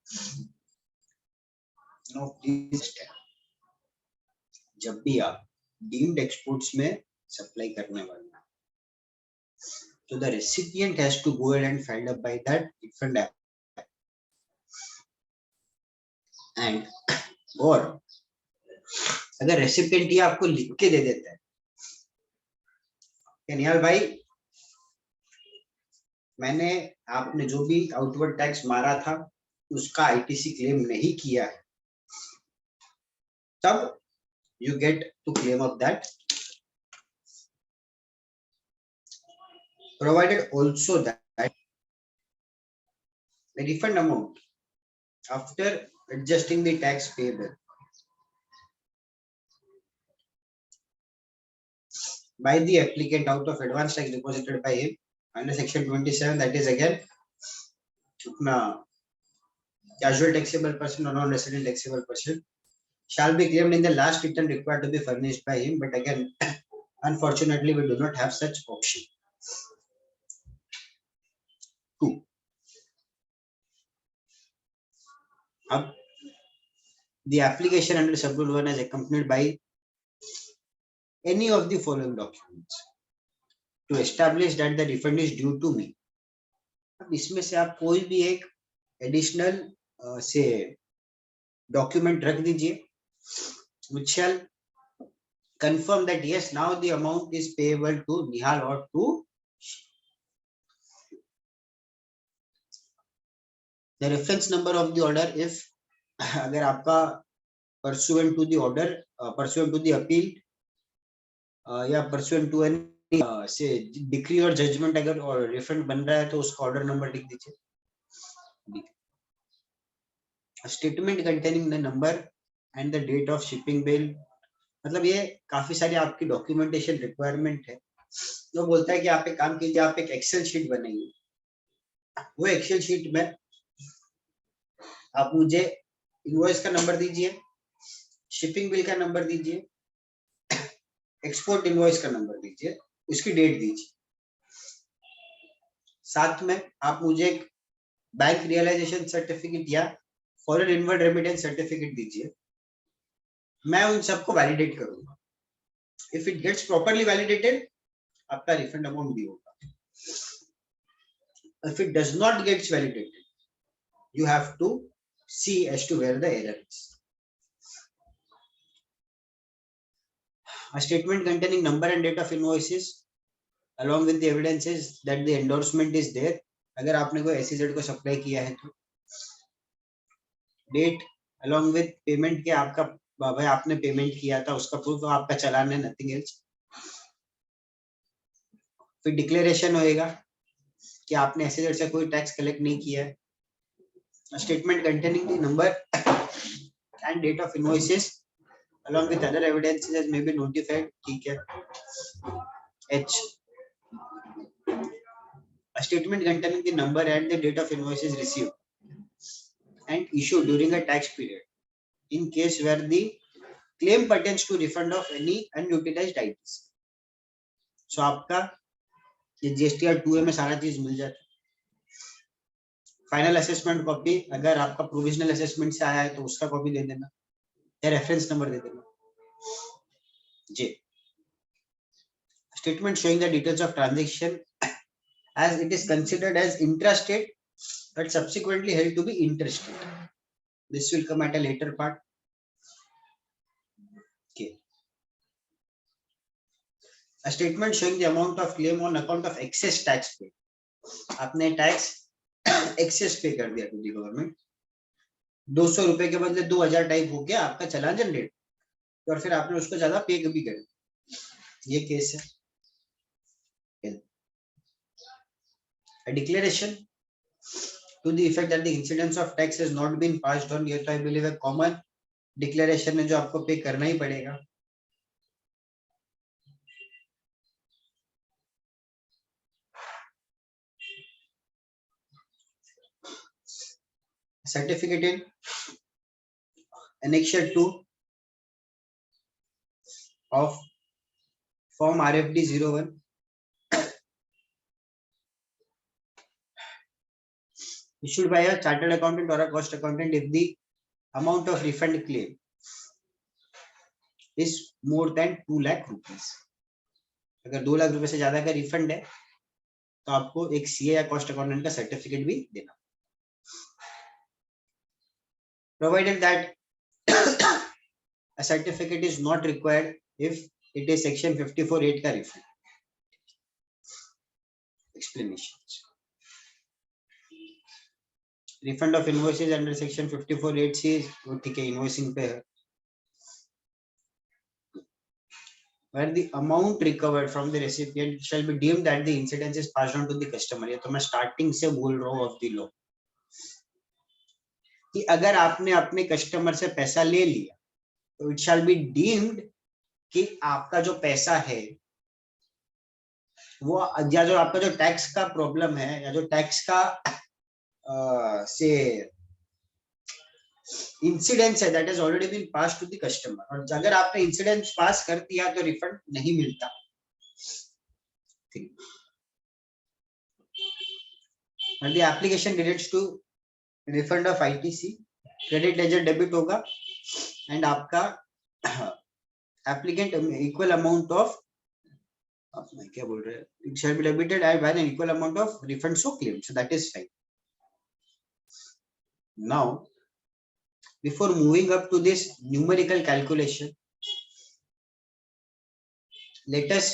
Now please understand, जब भी आप deemed exports में supply करने वाले हैं, so the recipient has to go ahead and file up by that different app and और अगर recipient ये आपको लिख के दे देता है कि निहाल भाई मैंने आपने जो भी आउटवर्ड टैक्स मारा था उसका आईटीसी क्लेम नहीं किया है, तब you get to claim of that, provided also that the refund amount after adjusting the tax payable by the applicant out of advance tax deposited by him under section 27, that is again casual taxable person or non-resident taxable person shall be claimed in the last return required to be furnished by him, but again unfortunately we do not have such option. 2. The application under Schedule 1 is accompanied by any of the following documents to establish that the refund is due to me. अब इसमें से आप कोई भी एक additional से document रख दीजिए which shall confirm that yes, now the amount is payable to Nihal or to the reference number of the order. If अगर आपका pursuant to the order, pursuant to the appeal या pursuant to any से decree और judgement अगर और refund बन रहा है तो उसका ऑर्डर नंबर लिख दीजिए। Statement containing the number and the date of shipping bill, मतलब ये काफी सारी आपकी डॉक्यूमेंटेशन रिक्वायरमेंट है। जो बोलता है कि आप एक काम कीजिए, आप एक एक्सेल शीट बनाइए, वो एक्सेल शीट में आप मुझे इनवॉइस का नंबर दीजिए, शिपिंग बिल का नंबर दीजिए, एक्सपोर्ट इनवॉइस का नंबर दीजिए, उसकी डेट दीजिए, साथ में आप मुझे एक बैंक रियलाइजेशन सर्टिफिकेट या फॉरेन इनवर्ड रेमिटेंस सर्टिफिकेट दीजिए, मैं उन सबको वैलिडेट करूंगा। If it gets properly validated आपका रिफंड अमाउंट भी होगा। If it does not gets validated you have to see as to where the error is. A statement containing number and date of invoices along with the evidences that the endorsement is there. अगर आपने कोई SEZ को supply किया है तो date along with payment के आपका भाई आपने पेमेंट किया था उसका प्रूफ आपका चालान है, नथिंग एल्स। फिर डिक्लेरेशन होएगा कि आपने SEZ से कोई टैक्स कलेक्ट नहीं किया है। A statement containing the number and date of invoices along with other evidences as may be notified, ठीक है। H. A statement containing the number and the date of invoices received and issued during a tax period in case where the claim pertains to refund of any unutilized items. So आपका ये GSTR 2A में सारा चीज मिल जाता है। Final assessment copy अगर आपका provisional assessment से आया है तो उसका कॉपी दे देना या रेफरेंस नंबर दे देना जी. Statement showing the details of transaction as it is considered as intrastate but subsequently held to be interstate. This will come at a later part. Okay. A statement showing the amount of claim on account of excess tax paid. आपने tax access पे कर दिया to the government, 200 रुपए के बदले 2000 type हो गया आपका चालान जनरेट, और फिर आपने उसको ज्यादा पे भी कर, ये केस है. A declaration to the effect that the incidence of tax has not been passed on, ये तो I believe a common declaration है जो आपको पे करना ही पड़ेगा. Certificate in annexure 2 of form RFD 01 issued by a chartered accountant or a cost accountant if the amount of refund claim is more than 2 lakh rupees. अगर 2 लाख रुपए से ज्यादा का रिफंड है तो आपको एक सीए या कॉस्ट अकाउंटेंट का सर्टिफिकेट भी देना. Provided that a certificate is not required if it is section 54(8) का refund. Explanations. Refund of invoices under section 54(8) वो ठीक है, इनवॉइसिंग पे है. Where the amount recovered from the recipient shall be deemed that the incidence is passed on to the customer. ये तो मैं starting से बोल रहा हूँ of the law कि अगर आपने अपने कस्टमर से पैसा ले लिया तो इट शैल बी डीम्ड कि आपका जो पैसा है वो, या जो आपका जो टैक्स का प्रॉब्लम है या जो टैक्स का से इंसिडेंस है that has already been pass to the customer. और अगर आपने इंसिडेंस पास कर दिया तो रिफंड नहीं मिलता. और the application relates to refund of ITC, credit ledger debit होगा एंड आपका एप्लीकेंट इक्वल अमाउंट ऑफ, क्या बोल रहे हैं, it shall be debited by an equal amount of refunds और claim. So that is fine. Now before moving up to this numerical calculation, let us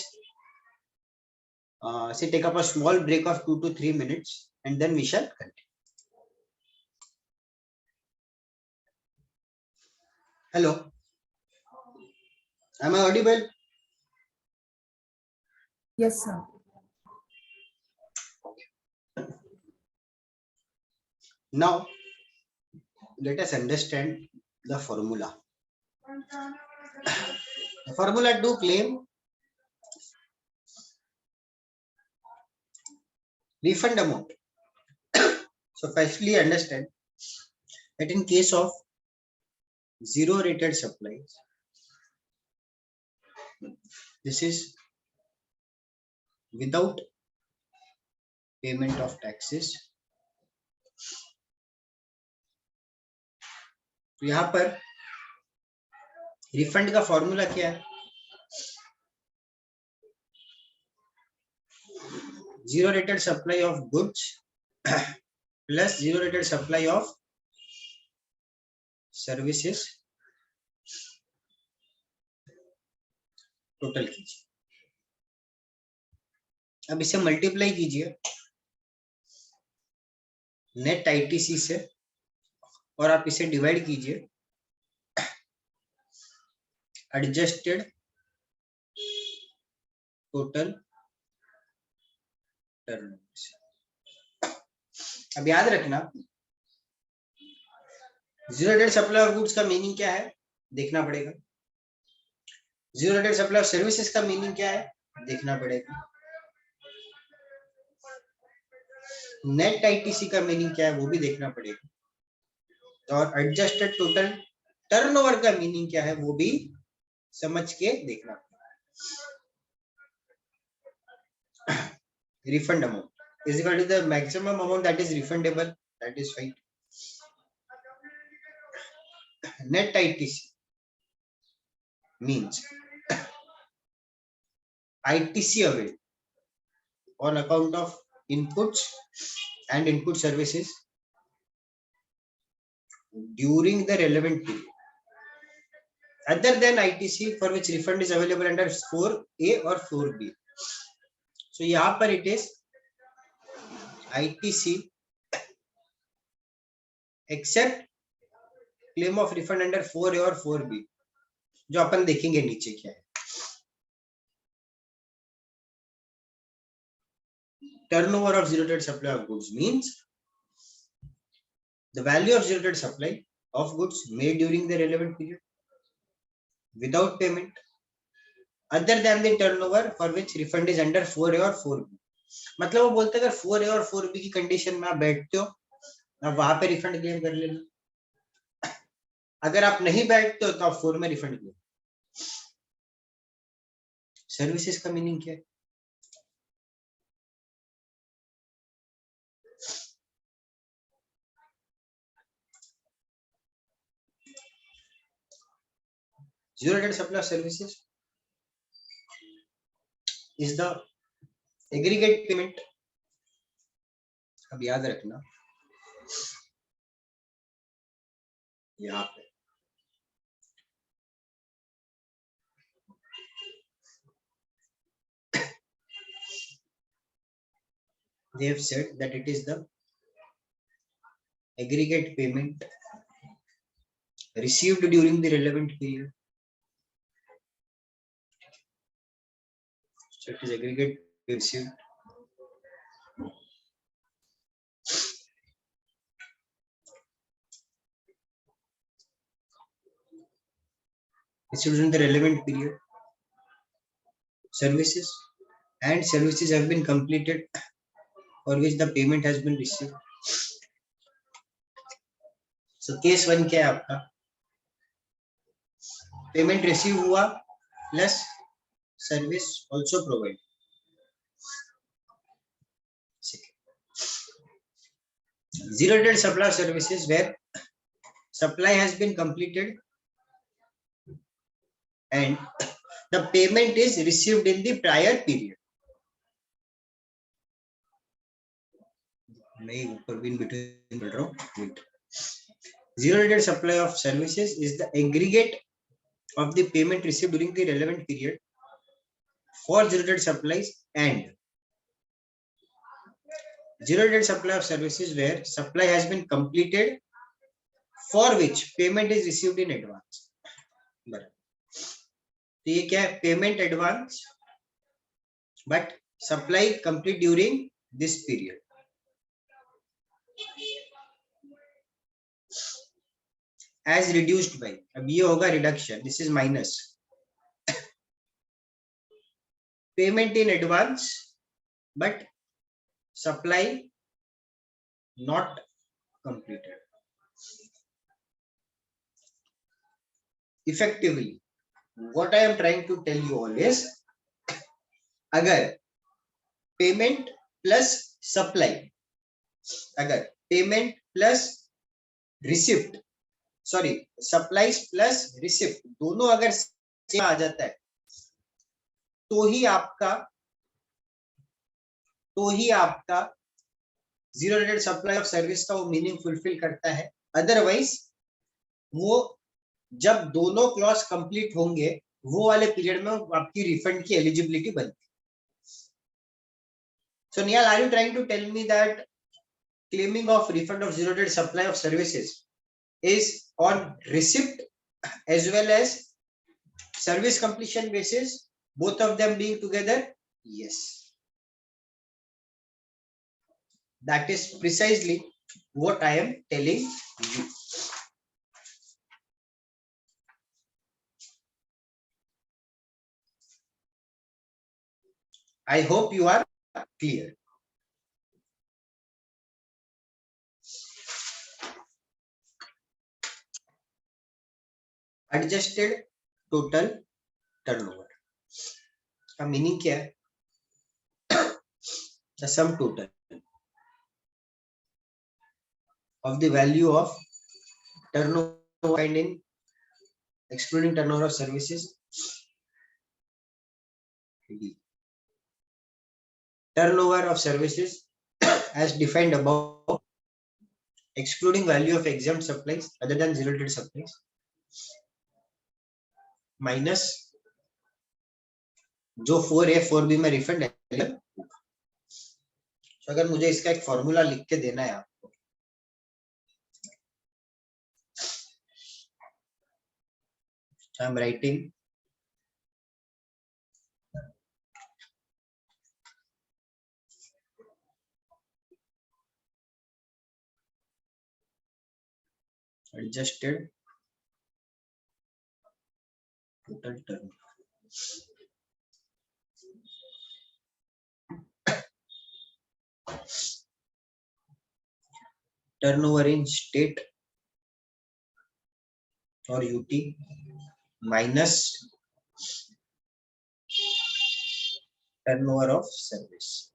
say take up a small break of 2 to 3 minutes and then we shall continue. Hello, am I audible? Yes, sir. Now let us understand the formula. The formula to claim refund amount. So firstly understand that in case of zero rated supplies, this is without payment of taxes. तो यहाँ पर refund का formula क्या है? Zero rated supply of goods plus zero rated supply of services total कीजिए. अब इसे multiply कीजिए नेट आईटीसी से और आप इसे डिवाइड कीजिए एडजस्टेड टोटल टर्नओवर से. अब याद रखना zero rated supply of goods का मीनिंग क्या है देखना पड़ेगा. Zero rated supply of services का मीनिंग क्या है देखना पड़ेगा. नेट आईटीसी का मीनिंग क्या है वो भी देखना पड़ेगा. और एडजस्टेड टोटल टर्नओवर का मीनिंग क्या है वो भी समझ के देखना पड़ेगा. Refund amount is equal to the maximum amount that is refundable that is fine. Net ITC means ITC availed on account of inputs and input services during the relevant period, other than ITC for which refund is available under 4A or 4B. So यहाँ पर it is ITC except claim of refund under 4A or 4B, जो अपन देखेंगे नीचे क्या है. Turnover of zero date supply of goods means the value of zero date supply of goods made during the relevant period without payment, other than the turnover for which refund is under 4A or 4B. मतलब वो बोलते हैं अगर 4A और 4B की condition में आप बैठते हो, आप वहां पे रिफंड क्लेम कर लेना. अगर आप नहीं बैठते हो तो आप 4 में रिफंड क्लेम. सर्विसेज का मीनिंग क्या है? Zero date supply of services is the aggregate payment. अब याद रखना यहाँ पे they have said that it is the aggregate payment received during the relevant period. So it is aggregate received during the relevant period. Services and services have been completed for which the payment has been received. So case 1 क्या है आपका? Payment receive हुआ plus service also provided. Zero date supply services where supply has been completed and the payment is received in the prior period. मैं ऊपर भी in between बोल रहा हूँ. Zero date supply of services is the aggregate of the payment received during the relevant period for zero date supplies and zero date supply of services where supply has been completed for which payment is received in advance. तो ये क्या है? Payment advance but supply complete during this period. As reduced by, अब ये होगा reduction, this is minus. Payment in advance but supply not completed. Effectively, what I am trying to tell you all is, अगर payment plus supply, अगर payment plus receipt, sorry, supplies plus receipt दोनों अगर same आ जाता है तो ही आपका zero date supply of service का वो मीनिंग फुलफिल करता है. अदरवाइज वो जब दोनों क्लॉज कंप्लीट होंगे वो वाले पीरियड में आपकी रिफंड की एलिजिबिलिटी बनती है. So Nihal, are you trying to tell me that claiming of refund of zero date supply of services is on receipt as well as service completion basis, both of them being together? Yes, that is precisely what I am telling you. I hope you are clear. Adjusted total turnover का meaning क्या है? The sum total of the value of turnover and in excluding turnover of services. Turnover of services as defined above, excluding value of exempt supplies other than zero rated supplies, minus जो 4A 4B में refund है. तो अगर मुझे इसका एक formula लिख के देना है आपको, I am writing adjusted total turnover in state or UT minus turnover of service.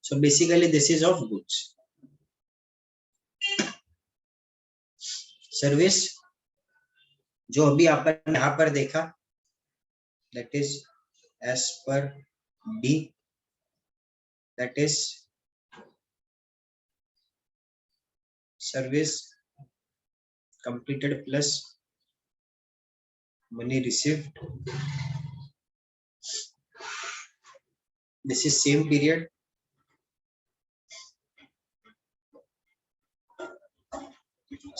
So basically this is of goods. Service जो अभी आपने यहाँ पर देखा, that is as per D, that is service completed plus money received. This is same period.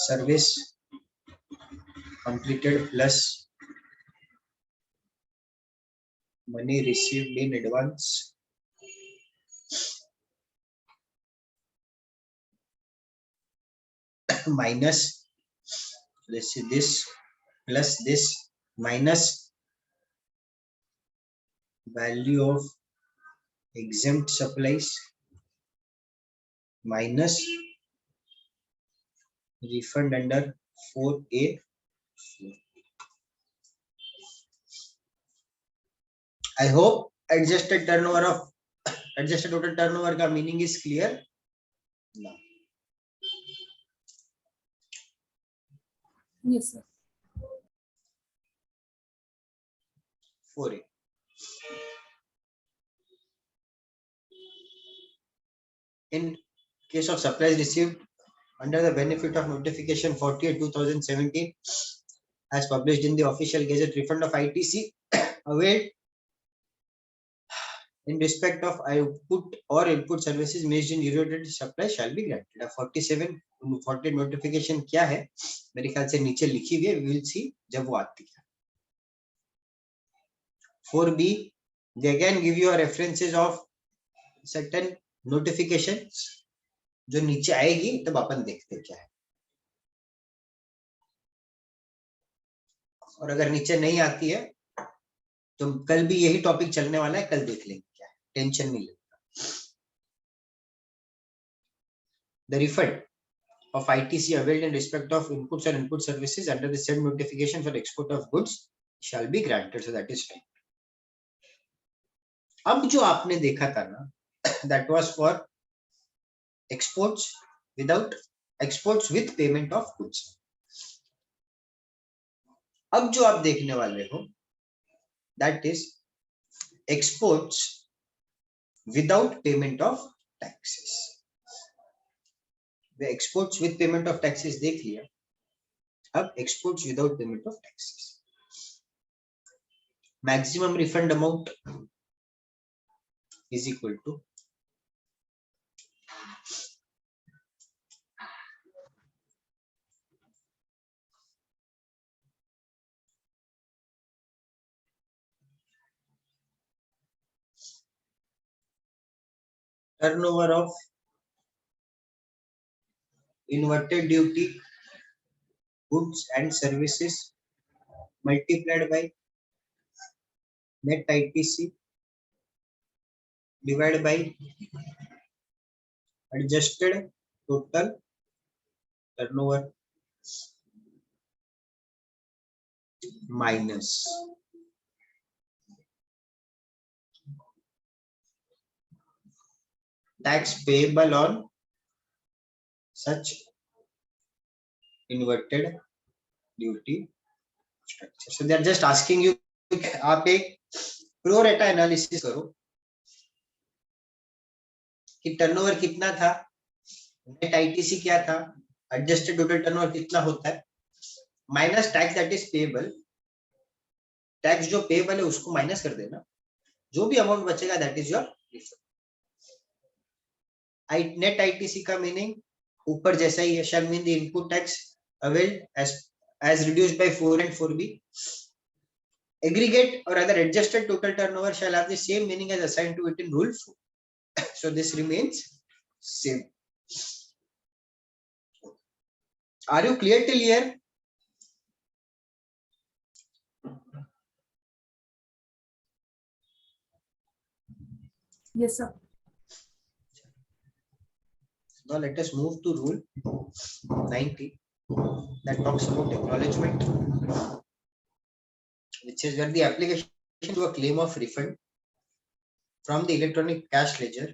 Service completed plus money received in advance minus let's see this plus this minus value of exempt supplies minus refund under 4A. I hope adjusted total turnover का meaning is clear now. Yes, sir. 4A. In case of supplies received under the benefit of notification 48/2017 as published in the official gazette, refund of ITC availed in respect of output or input services made in zero-rated supply shall be granted. 48 notification क्या है मेरे ख्याल से नीचे लिखी हुई है, we will see जब वो आती है. 4B, they again give you a references of certain notifications जो नीचे आएगी तब अपन देखते क्या है, और अगर नीचे नहीं आती है तो कल भी यही टॉपिक चलने वाला है, कल देख लेंगे क्या है, टेंशन नहीं लेगा. The refund of ITC availed in respect of inputs and input services under the said notification for export of goods shall be granted. So that is fine. अब जो आपने देखा था ना, that was for exports with payment of goods. अब जो आप देखने वाले हो, that is exports without payment of taxes. Way exports with payment of taxes देख लिया, अब exports without payment of taxes. Maximum refund amount is equal to turnover of inverted duty goods and services multiplied by net ITC divided by adjusted total turnover minus tax payable on such inverted duty structure. So they are just asking you, आप एक pro rata analysis करो कि turnover कितना था, net ITC क्या था, adjusted total turnover कितना होता है, minus tax that is payable, tax जो पेएबल है उसको माइनस कर देना, जो भी अमाउंट बचेगा that is your refund. Net ITC का मीनिंग ऊपर जैसा ही है, shall mean the input tax availed as reduced by 4 and 4b. Aggregate or other adjusted total turnover shall have the same meaning as assigned to it in rule 4. So this remains same. Are you clear till here? Yes, sir. Now let us move to rule 90 that talks about acknowledgement, which is where the application to a claim of refund from the electronic cash ledger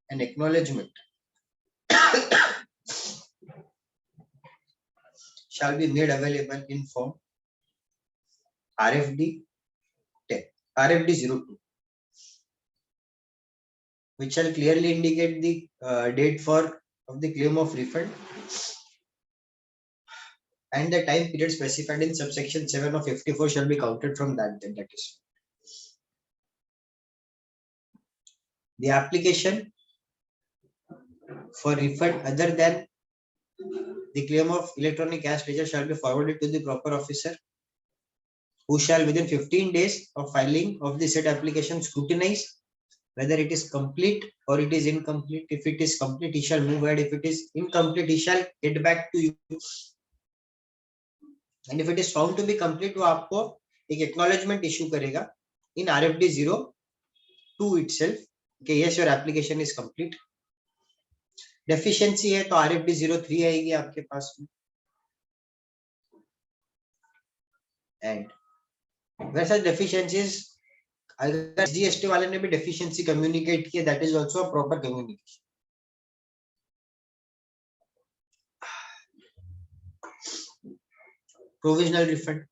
and acknowledgement shall be made available in form RFD 10, RFD 02, which shall clearly indicate the date of the claim of refund and the time period specified in subsection 7 of 54 shall be counted from that date. That is the application for refund other than the claim of electronic cash ledger shall be forwarded to the proper officer, who shall within 15 days of filing of the said application scrutinize whether it is complete or it is incomplete. If it is complete, he shall move ahead. If it is incomplete, he shall get back to you. And if it is found to be complete, वो आपको एक acknowledgement issue करेगा in RFD 02 itself. Okay, yes, your application is complete. Deficiency है तो RFD 03 आएगी आपके पास में. And where such deficiencies, अगर GST वाले ने भी deficiency communicate किया, that is also a proper communication. Provisional refund.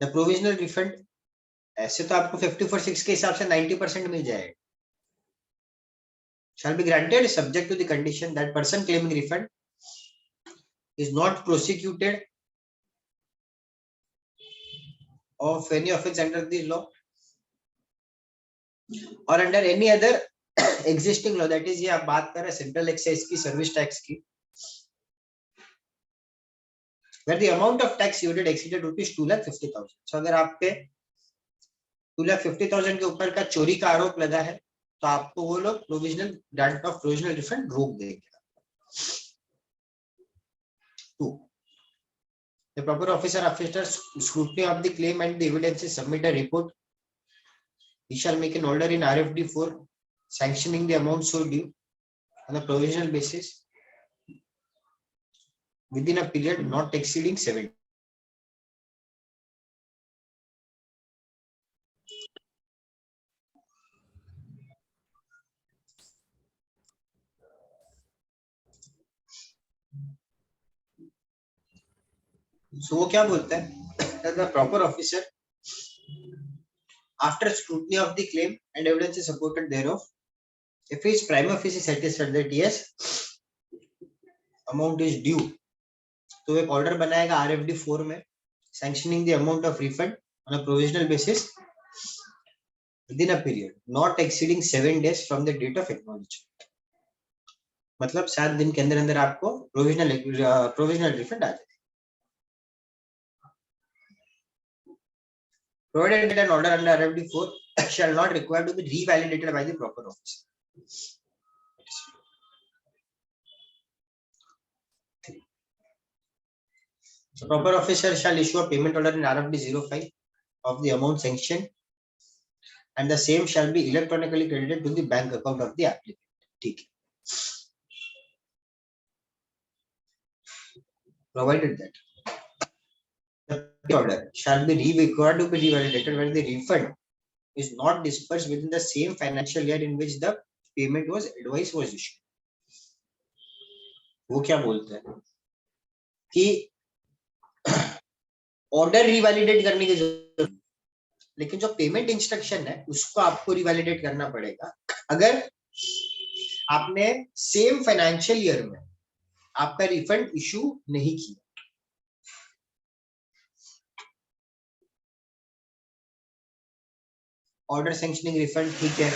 The provisional refund ऐसे तो आपको 54(6) के हिसाब से 90% मिल जाएगा. Shall be granted subject to the condition that person claiming refund is not prosecuted of any offense under the law or under any other existing law. That is, ये आप बात कर रहे हैं सेंट्रल एक्साइज की, सर्विस टैक्स की, where the amount of tax you did exceeded rupees 2,50,000. So अगर आप पे 2,50,000 के ऊपर का चोरी का आरोप लगा है तो आपको वो लोग provisional grant of provisional refund रोक देंगे. 2. The proper officer, after scrutiny of the claim and the evidences, submit a report. He shall make an order in RFD 4 sanctioning the amount so due on a provisional basis within a period not exceeding 7. So वो क्या बोलता है? That the proper officer, after scrutiny of the claim and evidence is supported thereof, if he is prima facie satisfied that yes, amount is due, तो एक order बनाएगा RFD 4 में sanctioning the amount of refund on a provisional basis within a period not exceeding 7 days from the date of acknowledgement. मतलब 7 दिन के अंदर अंदर आपको provisional refund आ जाए. Provided that an order under RFD 4 shall not require to be revalidated by the proper officer. So proper officer shall issue a payment order in RFD 05 of the amount sanctioned, and the same shall be electronically credited to the bank account of the applicant. ठीक है. Provided that the order shall be required to be revalidated when the refund is not dispersed within the same financial year in which the payment was advice was issued. वो क्या बोलते हैं कि order रिवैलिडेट करने की जरूरत, लेकिन जो पेमेंट इंस्ट्रक्शन है उसको आपको रिवैलिडेट करना पड़ेगा अगर आपने सेम फाइनेंशियल ईयर में आपका रिफंड इशू नहीं किया। ऑर्डर सैंक्शनिंग रिफंड ठीक है,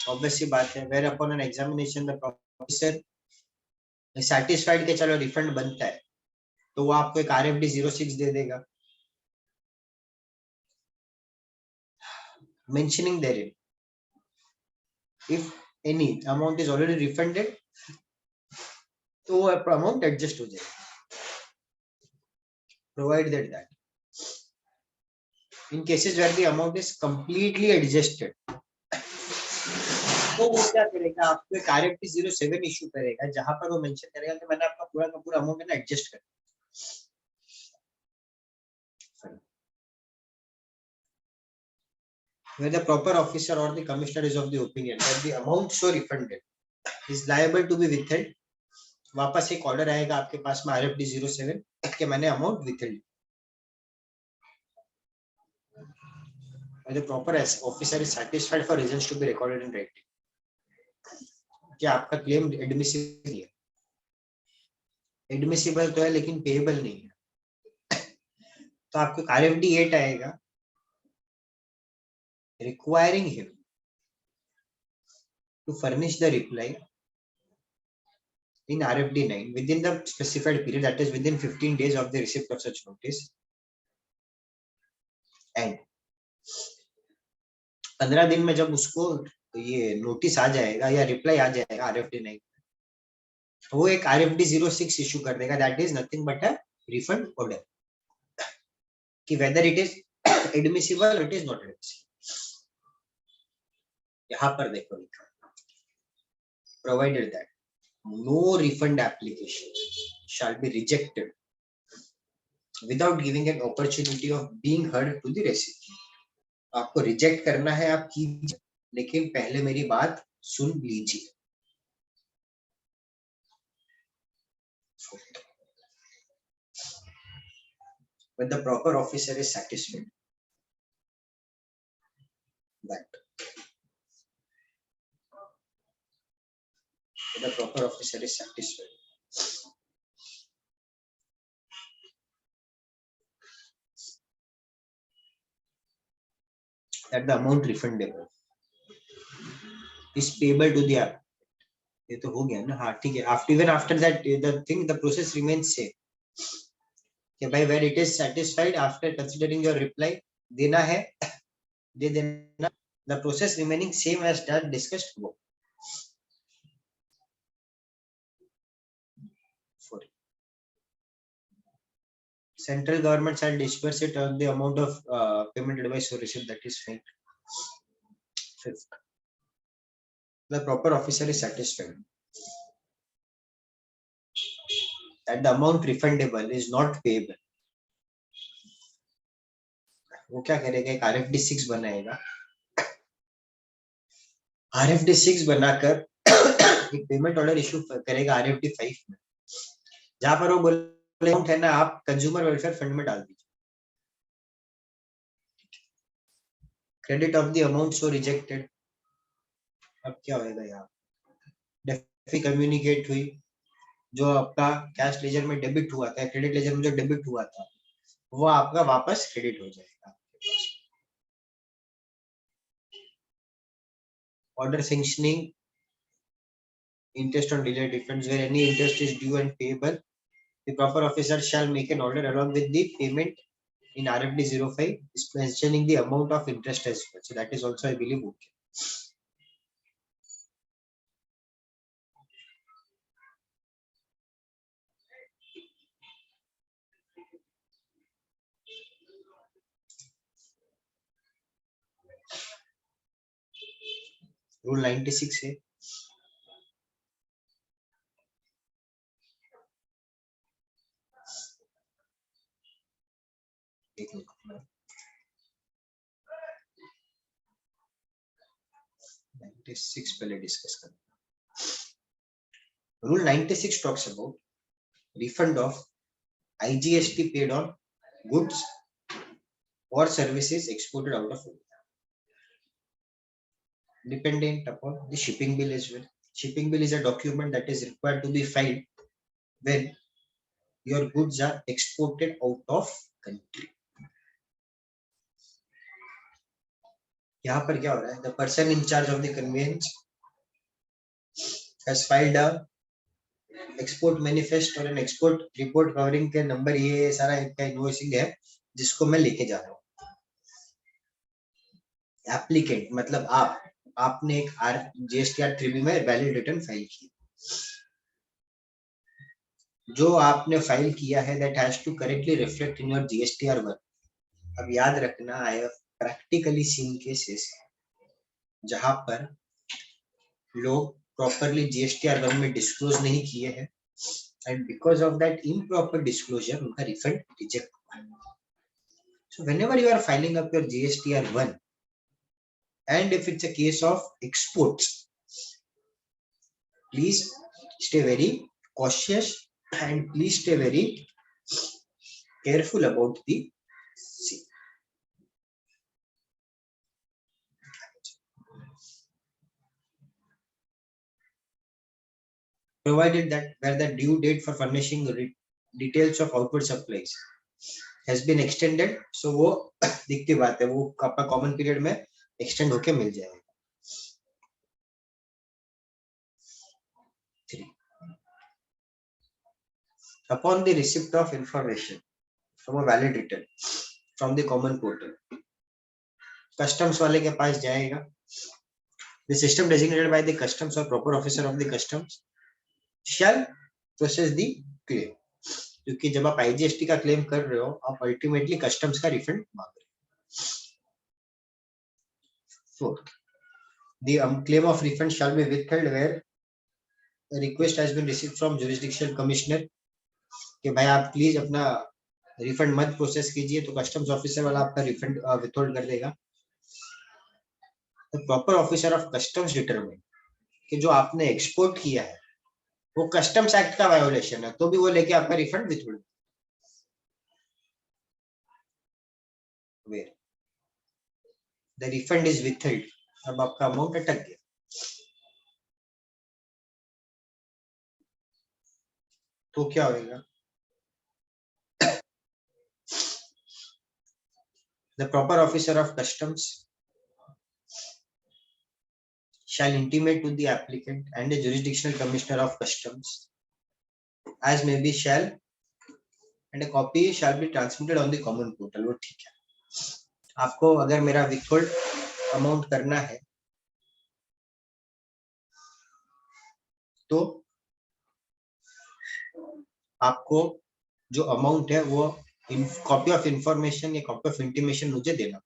ऑब्वियस सी बात है। Whereupon an examination the professor satisfied के चलो रिफंड बनता है, तो वो आपको एक RFD 06 दे देगा mentioning therein if any amount is already refunded, तो वो अमाउंट एडजस्ट हो जाएगा, provided that in cases where the amount is completely adjusted, तो वो क्या करेगा, आपको एक RFD 07 इशू करेगा जहां पर वो मेंशन करेगा कि मैंने आपका पूरा का पूरा अमाउंट है ना एडजस्ट कर। Where the proper officer or the commissioner is of the opinion that the amount so refunded is liable to be withheld, वापस एक ऑर्डर आएगा आपके पास में RFD 07 कि मैंने amount withheld. The proper officer is satisfied for reasons to be recorded in writing कि आपका claim admissible है, एडमिसिबल तो है लेकिन पेएबल नहीं है, तो आपको RFD 8 आएगा requiring him to furnish the reply in RFD 9 within the specified period, that is within 15 days of the receipt of such notice, and 15 दिन में जब उसको ये नोटिस आ जाएगा या रिप्लाई आ जाएगा RFD 9, वो एक RFD 06 इशू कर देगा, that is nothing but a refund order कि whether it is admissible it is not admissible. यहाँ पर देखो लिखा, provided that no refund application shall be rejected without giving an opportunity of being heard to the recipient। आपको reject करना है आप कीजिए, लेकिन पहले मेरी बात सुन लीजिए। When the proper officer is satisfied that when the proper officer is satisfied that the amount refundable is payable to the app, ये तो हो गया ना, हाँ ठीक है। After even after that the thing the process remains same कि भाई where it is satisfied after considering your reply देना है दे देना, the process remaining same as that discussed वो। Central government shall disperse it on the amount of payment advice or receipt that is fine. Fifth, the proper officer is satisfied that the amount refundable is not payable, वो क्या करेगा, एक RFD 6 बनाएगा, RFD 6 बनाकर एक payment order issue करेगा RFD 5 में, जहां पर वो बोले अमाउंट है ना आप कंज्यूमर वेलफेयर फंड में डाल दीजिए, credit of the amount so rejected. अब क्या होएगा, यहाँ डेफी कम्युनिकेट हुई, जो आपका कैश लेजर में डेबिट हुआ था, क्रेडिट लेजर में जो डेबिट हुआ था वो आपका वापस क्रेडिट हो जाएगा। Order sanctioning interest on delayed refunds where any interest is due and payable, the proper officer shall make an order along with the payment in RFD 05 is mentioning the amount of interest as well. So that is also, I believe, okay. Rule 96 है, एक minute 96 पहले discuss करते हैं। Rule 96 talks about refund of IGST paid on goods or services exported out of India, dependent upon the shipping bill as well. Shipping bill is a document that is required to be filed when your goods are exported out of country. यहाँ पर क्या हो रहा है? The person in charge of the conveyance has filed a export manifest और an export report covering के number ये सारा इनका इनवॉइसिंग है जिसको मैं लेके जा रहा हूँ. एप्लीकेंट मतलब आपने एक GSTR 3B में वैलिड रिटर्न फाइल की. जो आपने फाइल किया है that has to correctly reflect in your GSTR 1. अब याद रखना, I have practically seen cases जहां पर लोग प्रॉपरली GSTR 1 में डिस्क्लोज नहीं किए हैं and because of that improper disclosure उनका रिफंड रिजेक्ट हुआ. So whenever you are filing up your GSTR 1 and if it's a case of exports, please stay very cautious and please stay very careful about the same. Provided that where the due date for furnishing details of outward supplies has been extended, so वो दिखती बात है, वो आपका common period में extend होके मिल जाएगा. 3. Upon the receipt of information from a valid return from the common portal, customs वाले के पास जाएगा. The system designated by the customs or proper officer of the customs shall process the claim. क्योंकि जब आप IGST का claim कर रहे हो, आप अल्टीमेटली कस्टम्स का रिफंड मांग रहे हो. 4. The claim of refund shall be withheld where a request has been received from jurisdictional commissioner कि भाई आप प्लीज अपना रिफंड मत प्रोसेस कीजिए, तो कस्टम्स ऑफिसर वाला आपका रिफंड विथहोल्ड कर देगा. The proper officer of customs determine कि जो आपने एक्सपोर्ट किया है वो कस्टम्स एक्ट का वायोलेशन है, तो भी वो लेके आपका refund withhold. Where the refund is withheld, अब आपका अमाउंट अटक गया. तो क्या होगा? The proper officer of customs shall intimate to the applicant and the jurisdictional commissioner of customs as may be shall and a copy shall be transmitted on the common portal. वो ठीक है. आपको अगर मेरा विथहोल्ड अमाउंट करना है तो आपको जो अमाउंट है वो कॉपी ऑफ इंफॉर्मेशन या कॉपी ऑफ इंटीमेशन मुझे देना.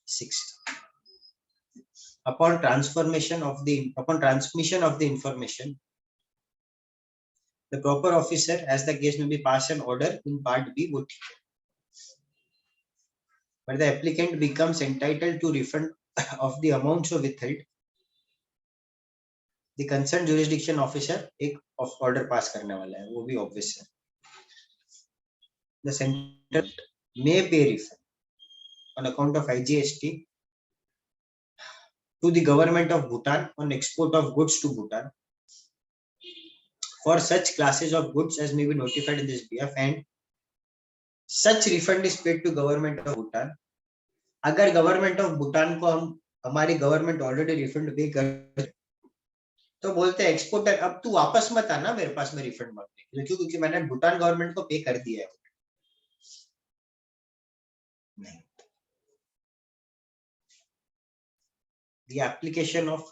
6. Upon transmission of the information, the proper officer as the case may be pass an order in part B, वो ठीक है. But the applicant becomes entitled to refund of the amount so withheld, the concerned jurisdiction officer एक order pass करने वाला है, वो भी obvious है. The center may pay refund on account of IGST to the government of Bhutan on export of goods to Bhutan for such classes of goods as may be notified in this BF, and such refund is paid to government of Bhutan. अगर government of Bhutan को हमारी government already refund पे कर तो बोलते हैं exporter अब तू वापस मत आना मेरे पास में रिफंड मांगने के लिए, क्यों? क्योंकि मैंने भूटान गवर्नमेंट को पे कर दिया है. नहीं. The application of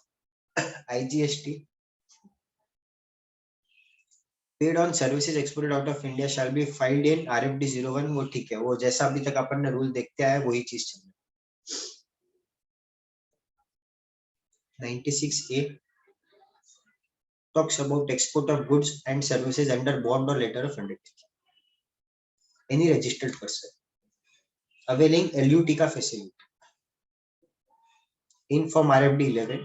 IGST paid on services exported out of India shall be filed in RFD 01. वो ठीक है, वो जैसा अभी तक अपन ने रूल देखते आए वही चीज चल रही है. 96A talks about export of goods and services under bond or letter of undertaking. Any registered person availing LUT का facility in form RFD 11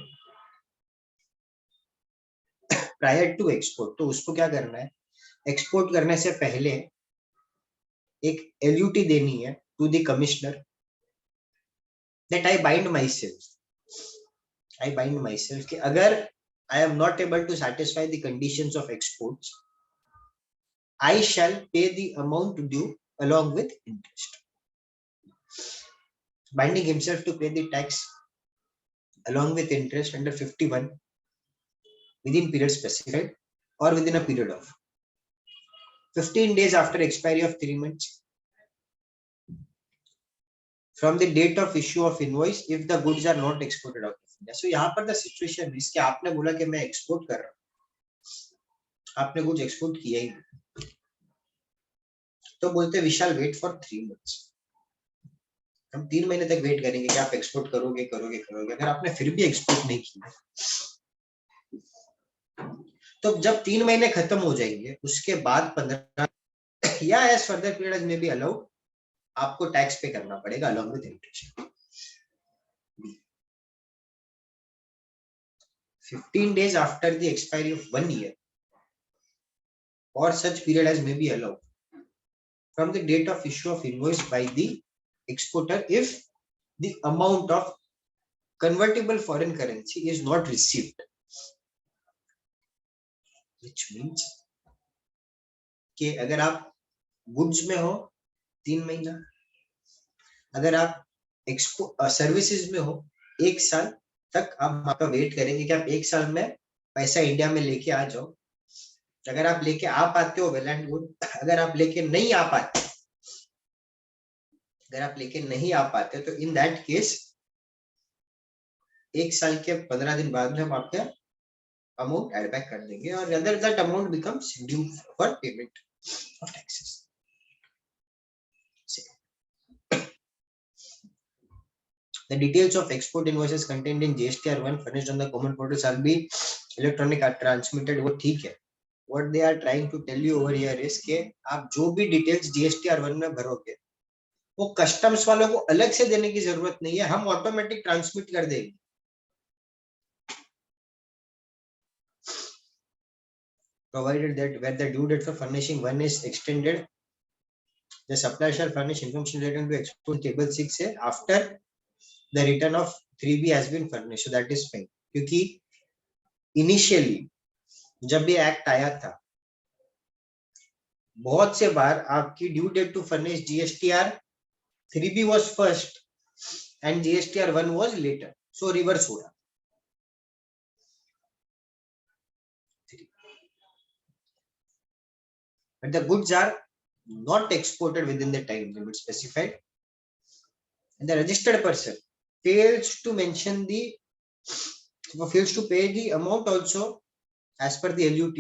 prior to export, तो उसको क्या करना है, एक्सपोर्ट करने से पहले एक LUT देनी है to the commissioner that I bind myself कि अगर I am not able to satisfy the conditions of exports, I shall pay the amount due along with interest. Binding himself to pay the tax along with interest under 51 within period specified or within a period of 15 days after expiry of 3 months from the date of issue of invoice if the goods are not exported out of India. So यहाँ पर the situation is कि आपने बोला कि मैं export कर रहा हूँ, आपने कुछ export किया ही नहीं, तो बोलते we shall wait for 3 months. हम 3 महीने तक वेट करेंगे कि आप एक्सपोर्ट करोगे करोगे करोगे, अगर आपने फिर भी एक्सपोर्ट नहीं किया तो जब 3 महीने खत्म हो जाएंगे उसके बाद 15 या as further period as may be allowed, आपको टैक्स पे करना पड़ेगा along with interest. 15 days after the expiry of 1 year or such period as may be allowed from the date of issue of invoice by the exporter if the amount of convertible foreign currency is not received, which means कि अगर आप goods में हो 3 महीना, अगर आप export services में हो 1 साल तक आप आपका वेट करेंगे कि आप 1 साल में पैसा इंडिया में लेके आ जाओ. अगर आप लेके आ पाते हो वेल एंड गुड, अगर आप लेके नहीं आ पाते, अगर आप लेके नहीं आ पाते तो इन दैट केस 1 साल के 15 दिन बाद में हम आपका अमाउंट एड बैक कर देंगे और other that amount becomes due for payment of taxes. The details of export invoices contained in GSTR1 furnished on the common portal shall be electronic transmitted. वो ठीक है. What they are trying to tell you over here is कि आप जो भी details GSTR1 में भरोगे वो customs वालों को अलग से देने की जरूरत नहीं है, हम ऑटोमेटिक ट्रांसमिट कर देंगे. Provided that where the due date for furnishing one is extended, the supplier shall furnish information relating to export table 6 है after the return of 3B has been furnished. So that is fine. क्योंकि initially जब ये act आया था बहुत से बार आपकी due date to furnish GSTR 3B was first and GSTR 1 was later. So reverse हो रहा. But the goods are not exported within the time limit specified and the registered person fails to mention the fails to pay the amount also as per the LUT,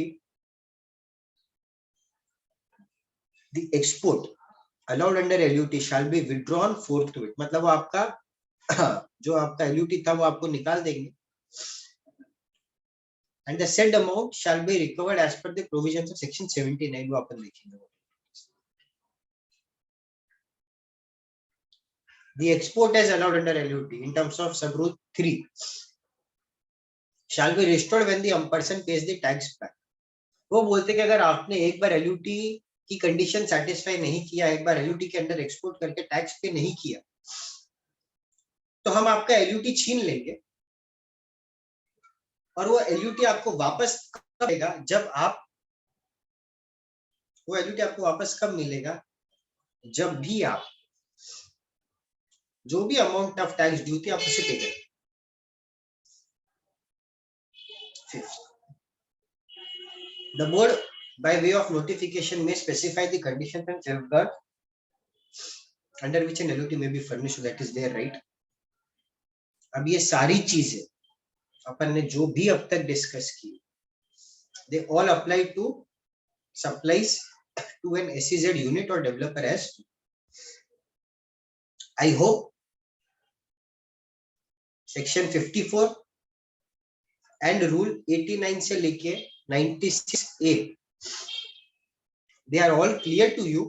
the export allowed under LUT shall be withdrawn forthwith. मतलब वो आपका जो आपका LUT था वो आपको निकाल देंगे and the said amount shall be recovered as per the provisions of section 79. वो अपन देखेंगे. The export as allowed under LUT in terms of sub rule 3 shall be restored when the person pays the tax back. वो बोलते कि अगर आपने एक बार LUT की condition satisfy नहीं किया, एक बार LUT के अंदर एक्सपोर्ट करके टैक्स पे नहीं किया, तो हम आपका LUT छीन लेंगे और वो LUT आपको वापस कब मिलेगा, जब आप वो LUT आपको वापस कब मिलेगा, जब भी आप जो भी अमाउंट ऑफ टैक्स ड्यू थी आप उसे पे करें. The board by way of notification may specify the conditions and safeguards under which an LUT may be furnished. So that is there, right? अब ये सारी चीजें अपन ने जो भी अब तक डिस्कस की, they all apply to supplies to an SEZ unit or developer as. I hope section 54 and rule 89 से लेके 96A they are all clear to you.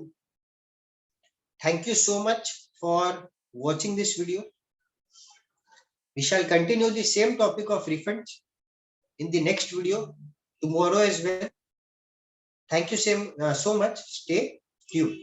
Thank you so much for watching this video. We shall continue the same topic of refunds in the next video. tomorrow as well. Thank you so much. Stay tuned.